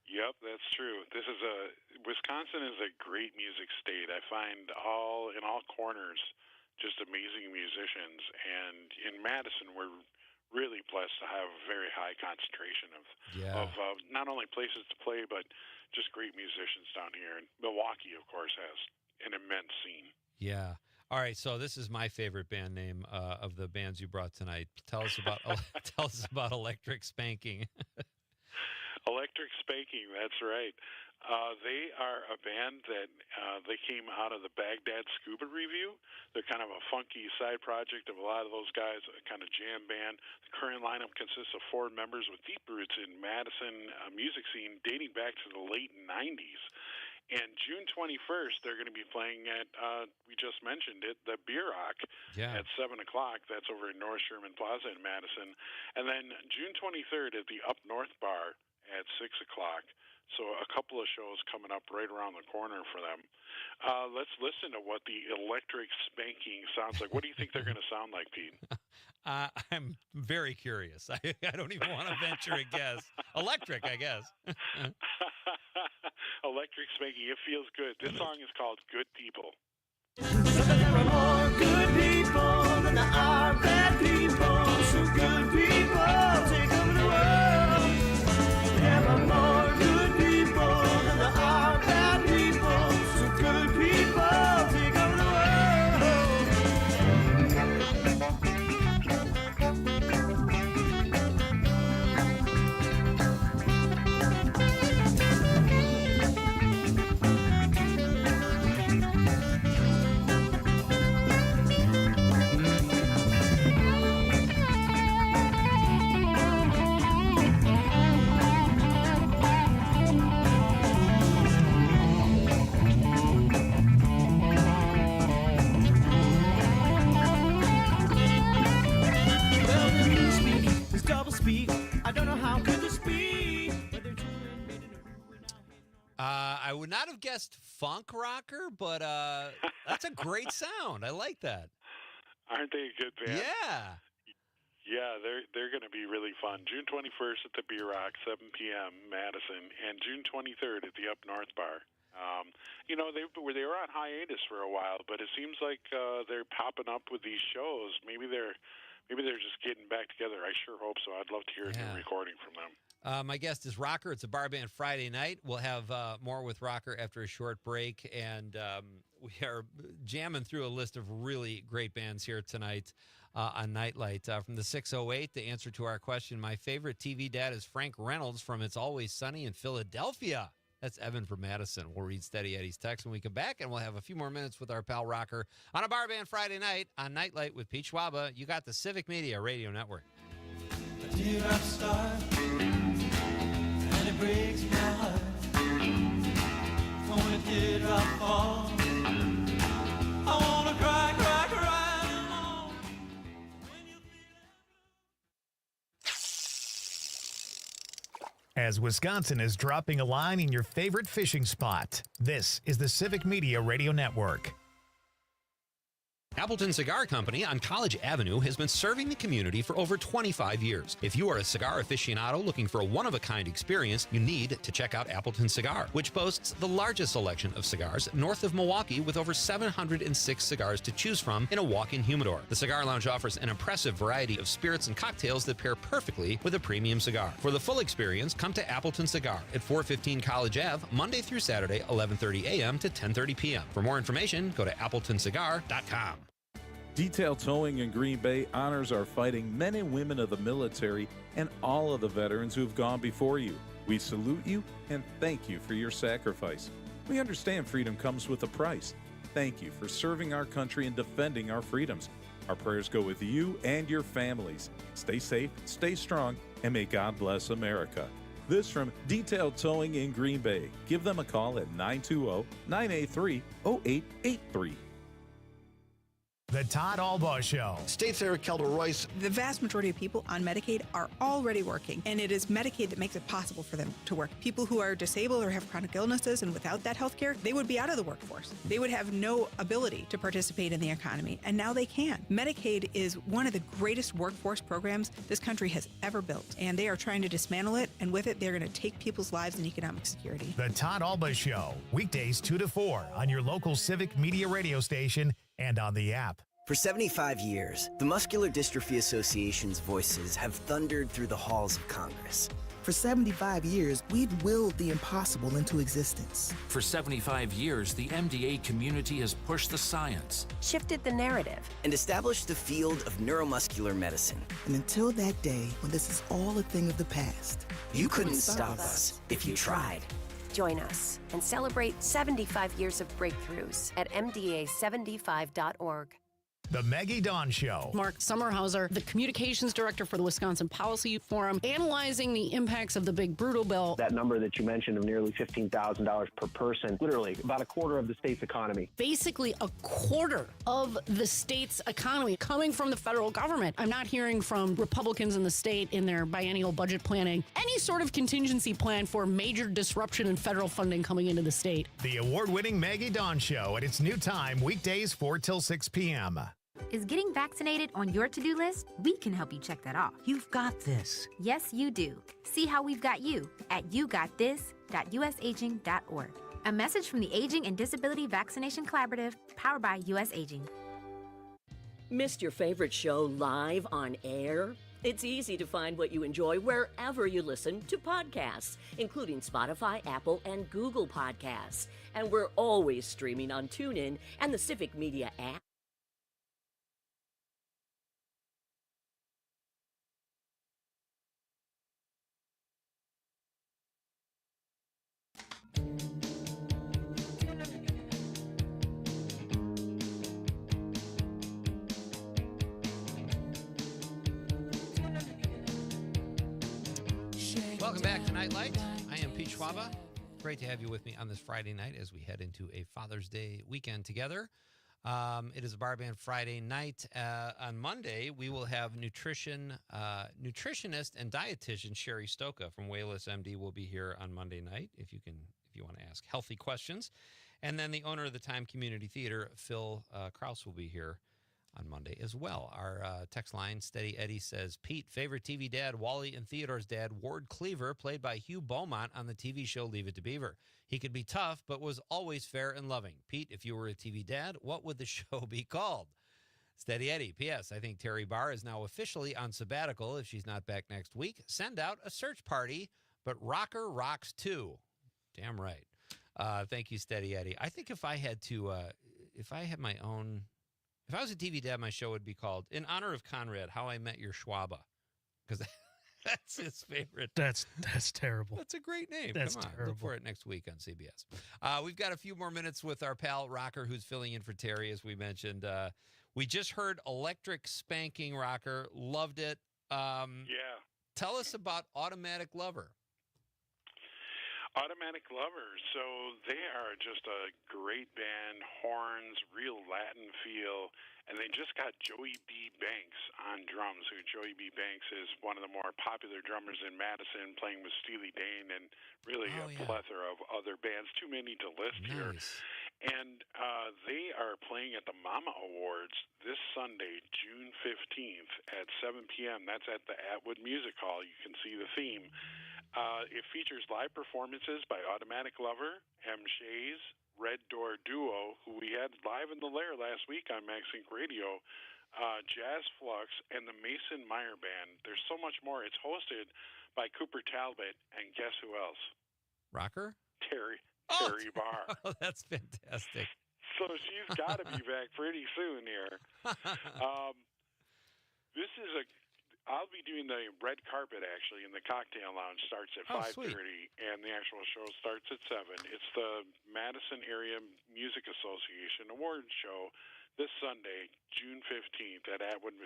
Yep, that's true. Wisconsin is a great music state. I find in all corners just amazing musicians, and in Madison we're really blessed to have a very high concentration of not only places to play but just great musicians down here. And Milwaukee, of course, has an immense scene. Yeah. All right, so this is my favorite band name of the bands you brought tonight. Tell us about Electric Spanking. Electric Spanking, that's right. They are a band that they came out of the Baghdad Scuba Review. They're kind of a funky side project of a lot of those guys, a kind of jam band. The current lineup consists of 4 members with deep roots in Madison music scene dating back to the late 90s. And June 21st, they're going to be playing at, we just mentioned it, the Beer Rock at 7 o'clock. That's over in North Sherman Plaza in Madison. And then June 23rd at the Up North Bar at 6 o'clock. So a couple of shows coming up right around the corner for them. Let's listen to what the Electric Spanking sounds like. What do you think they're going to sound like, Pete? I'm very curious. I don't even want to venture a guess. Electric, I guess. Electric Spanking. It feels good. This song is called Good People. There are more good people than there are bad people. So good people take over the world. There are more good people than there are bad people. So good people take over the world. I don't know how could this be. I would not have guessed funk rocker, but that's a great sound. I like that. Aren't they a good band? Yeah. Yeah, they're going to be really fun. June 21st at the Beer Rock, 7 p.m. Madison, and June 23rd at the Up North Bar. They were on hiatus for a while, but it seems like they're popping up with these shows. Maybe they're just getting back together. I sure hope so. I'd love to hear a new recording from them. My guest is Rocker. It's a bar band Friday night. We'll have more with Rocker after a short break, and we are jamming through a list of really great bands here tonight on Nightlight. From the 608, the answer to our question, my favorite TV dad is Frank Reynolds from It's Always Sunny in Philadelphia. That's Evan from Madison. We'll read Steady Eddie's text when we come back, and we'll have a few more minutes with our pal Rocker on a bar band Friday night on Nightlight with Pete Schwaba. You got the Civic Media Radio Network. A teardrop star, and it breaks my heart. When a teardrop falls, I wanna cry, cry, cry alone. As Wisconsin is dropping a line in your favorite fishing spot, this is the Civic Media Radio Network. Appleton Cigar Company on College Avenue has been serving the community for over 25 years. If you are a cigar aficionado looking for a one-of-a-kind experience, you need to check out Appleton Cigar, which boasts the largest selection of cigars north of Milwaukee with over 706 cigars to choose from in a walk-in humidor. The Cigar Lounge offers an impressive variety of spirits and cocktails that pair perfectly with a premium cigar. For the full experience, come to Appleton Cigar at 415 College Ave, Monday through Saturday, 11:30 a.m. to 10:30 p.m. For more information, go to AppletonCigar.com. Detail Towing in Green Bay honors our fighting men and women of the military and all of the veterans who have gone before you. We salute you and thank you for your sacrifice. We understand freedom comes with a price. Thank you for serving our country and defending our freedoms. Our prayers go with you and your families. Stay safe, stay strong, and may God bless America. This from Detail Towing in Green Bay. Give them a call at 920-983-0883. The Todd Albaugh Show. States Eric Kelder Royce. The vast majority of people on Medicaid are already working, and it is Medicaid that makes it possible for them to work. People who are disabled or have chronic illnesses and without that health care, they would be out of the workforce. They would have no ability to participate in the economy, and now they can. Medicaid is one of the greatest workforce programs this country has ever built, and they are trying to dismantle it, and with it, they're going to take people's lives and economic security. The Todd Albaugh Show. Weekdays 2 to 4 on your local Civic Media radio station and on the app. For 75 years, the Muscular Dystrophy Association's voices have thundered through the halls of Congress. For 75 years, we've willed the impossible into existence. For 75 years, the MDA community has pushed the science, shifted the narrative, and established the field of neuromuscular medicine. And until that day, when this is all a thing of the past, you couldn't stop us if you tried. Join us and celebrate 75 years of breakthroughs at mda75.org. The Maggie Dawn Show. Mark Sommerhauser, the communications director for the Wisconsin Policy Forum, analyzing the impacts of the big brutal bill. That number that you mentioned of nearly $15,000 per person, literally about a quarter of the state's economy. Basically a quarter of the state's economy coming from the federal government. I'm not hearing from Republicans in the state in their biennial budget planning any sort of contingency plan for major disruption in federal funding coming into the state. The award-winning Maggie Dawn Show at its new time, weekdays 4 till 6 p.m. Is getting vaccinated on your to-do list? We can help you check that off. You've got this. Yes, you do. See how we've got you at yougotthis.usaging.org. A message from the Aging and Disability Vaccination Collaborative, powered by U.S. Aging. Missed your favorite show live on air? It's easy to find what you enjoy wherever you listen to podcasts, including Spotify, Apple, and Google Podcasts. And we're always streaming on TuneIn and the Civic Media app. Welcome back to Night Light. I am Pete Schwaba. Great to have you with me on this Friday night as we head into a Father's Day weekend together. It is a Bar Band Friday night. On Monday, we will have nutritionist and dietitian Sherry Stoka from Wayless MD will be here on Monday night if you want to ask healthy questions. And then the owner of the Time Community Theater, Phil Kraus, will be here on Monday as well. Our text line, Steady Eddie, says, Pete, favorite TV dad, Wally and Theodore's dad, Ward Cleaver, played by Hugh Beaumont on the TV show Leave It to Beaver. He could be tough, but was always fair and loving. Pete, if you were a TV dad, what would the show be called? Steady Eddie, P.S. I think Terry Barr is now officially on sabbatical if she's not back next week. Send out a search party, but Rocker rocks too. Damn right. Thank you, Steady Eddie. I think if I had my own... If I was a TV dad, my show would be called, in honor of Conrad, How I Met Your Schwaba. Because that's his favorite. That's terrible. That's a great name. That's Come on, terrible. look for it next week on CBS. We've got a few more minutes with our pal Rocker, who's filling in for Terry, as we mentioned. We just heard Electric Spanking Rocker. Loved it. Yeah. Tell us about Automatic Lover. Automatic Lovers, so they are just a great band, horns, real Latin feel, and they just got Joey B. Banks on drums. Who Joey B. Banks is one of the more popular drummers in Madison, playing with Steely Dan and really a plethora of other bands, too many to list here. And they are playing at the Mama Awards this Sunday, June 15th at 7 p.m. That's at the Atwood Music Hall. You can see the theme. It features live performances by Automatic Lover, M. Shays, Red Door Duo, who we had live in the Lair last week on MaxSync Radio, Jazz Flux, and the Mason Meyer Band. There's so much more. It's hosted by Cooper Talbot, and guess who else? Rocker? Terry Barr. Oh, that's fantastic. So she's got to be back pretty soon here. I'll be doing the red carpet, actually, and the cocktail lounge starts at 5:30, and the actual show starts at 7. It's the Madison Area Music Association Awards show this Sunday, June 15th at Atwood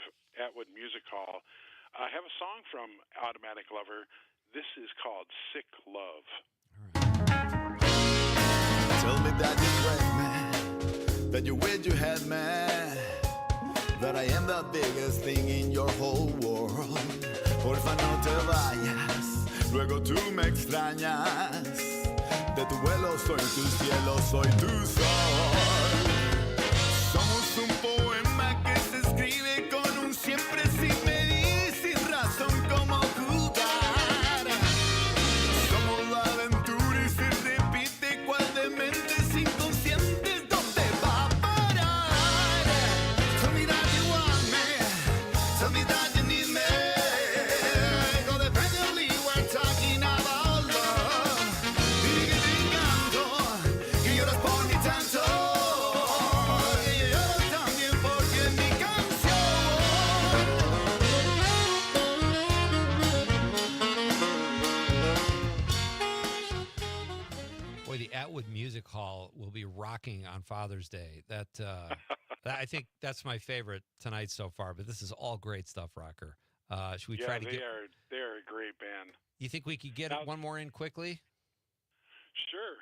Music Hall. I have a song from Automatic Lover. This is called Sick Love. Tell me that you're pregnant, that you wish you had man. that I am the biggest thing in your whole world. Porfa, no te vayas, luego tú me extrañas. De tu vuelo soy tu cielo, soy tu sol. Somos un poema que se escribe con un siempre sin medir, sin razón como jugar. Somos la aventura y se repite cual de mentes inconscientes. ¿Dónde va a parar? Tell me that you want me. Tell me that you need me. Codependently we're talking about love. Y que te encanto, que lloras por mi tanto. Que yo lloro también porque es mi canción. Boy, the Atwood Music Hall will be rocking on Father's Day. I think that's my favorite tonight so far. But this is all great stuff, Rocker. Should we try to get? They're a great band. You think we could get one more in quickly? Sure.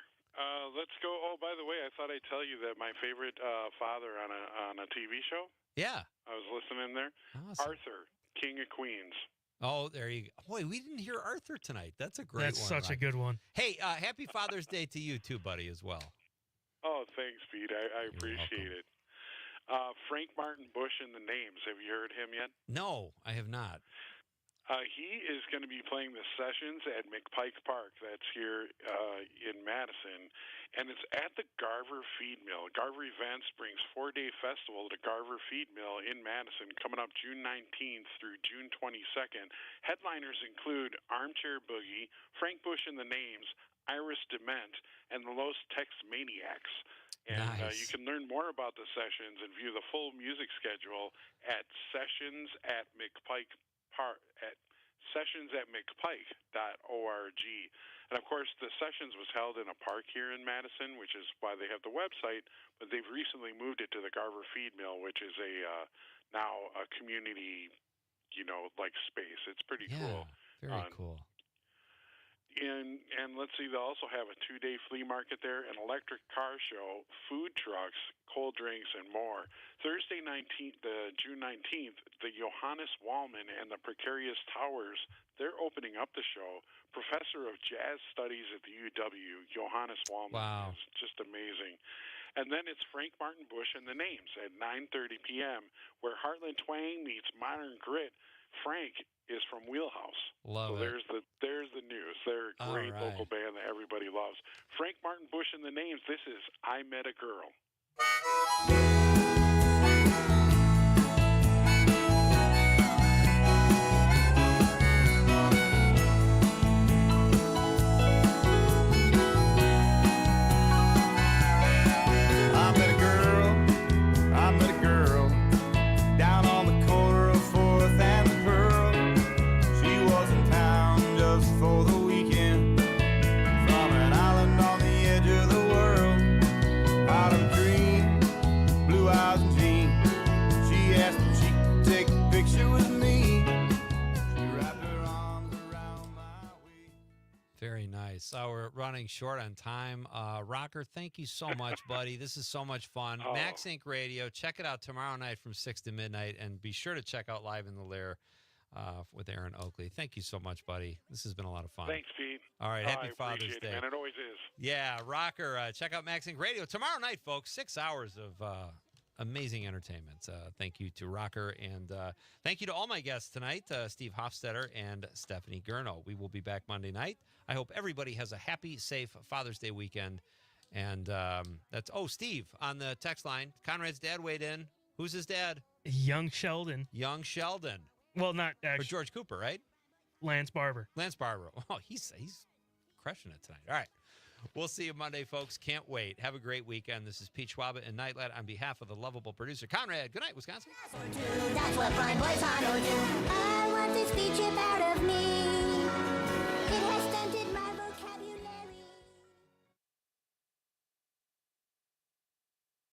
Let's go. Oh, by the way, I thought I'd tell you that my favorite father on a TV show. Yeah. I was listening there. Awesome. Arthur, King of Queens. Oh, there you go. Boy, we didn't hear Arthur tonight. That's a great That's one. such a good one. Hey, happy Father's Day to you too, buddy, as well. Oh, thanks, Pete. I appreciate it. Frank Martin Bush in the Names. Have you heard him yet? No, I have not. He is going to be playing the Sessions at McPike Park. That's here in Madison. And it's at the Garver Feed Mill. Garver Events brings 4-day festival to Garver Feed Mill in Madison coming up June 19th through June 22nd. Headliners include Armchair Boogie, Frank Bush in the Names, Iris Dement, and the Los Tex Maniacs. And you can learn more about the sessions and view the full music schedule at sessionsatmcpike.org. And of course, the sessions was held in a park here in Madison, which is why they have the website. But they've recently moved it to the Garver Feed Mill, which is now a community, like space. It's pretty cool. Very cool. And let's see, they'll also have a 2-day flea market there, an electric car show, food trucks, cold drinks, and more. Thursday, June 19th, the Johannes Wallman and the Precarious Towers, they're opening up the show. Professor of Jazz Studies at the UW, Johannes Wallman. Is just amazing. And then it's Frank Martin Bush and the Names at 9:30 p.m., where Heartland Twang meets modern grit. Frank is from Wheelhouse. Love so it. there's the news. They're a great local band that everybody loves. Frank Martin Bush and the Names. This is I Met a Girl. I met a girl down on the corner of 4th and the Pearl. She was in town just for the weekend, from an island on the edge of the world. Out of a dream, blue eyes and jeans. She asked if she could take a picture with me. She wrapped her arms around my waist. Very nice. We're running short on time. Rocker, thank you so much, buddy. This is so much fun. Max Inc. Radio. Check it out tomorrow night from 6 to midnight. And be sure to check out Live in the Lair with Aaron Oakley. Thank you so much, buddy. This has been a lot of fun. Thanks, Pete. All right. Happy Father's Day. And it always is. Yeah, Rocker. Check out Max Inc. Radio tomorrow night, folks. 6 hours of amazing entertainment. Thank you to Rocker, and thank you to all my guests tonight, Steve Hofstetter and Stephanie Gurno. We will be back Monday night. I hope everybody has a happy, safe Father's Day weekend. And that's Steve on the text line. Conrad's dad weighed in. Who's his dad? Young Sheldon. Young Sheldon. Well, not actually. For George Cooper, right? Lance Barber. Lance Barber. Oh, he's crushing it tonight. All right. We'll see you Monday, folks. Can't wait. Have a great weekend. This is Pete Schwaba and Nite Lite on behalf of the lovable producer, Conrad. Good night, Wisconsin. That's what fine boys ought to do. I want this feature out of me.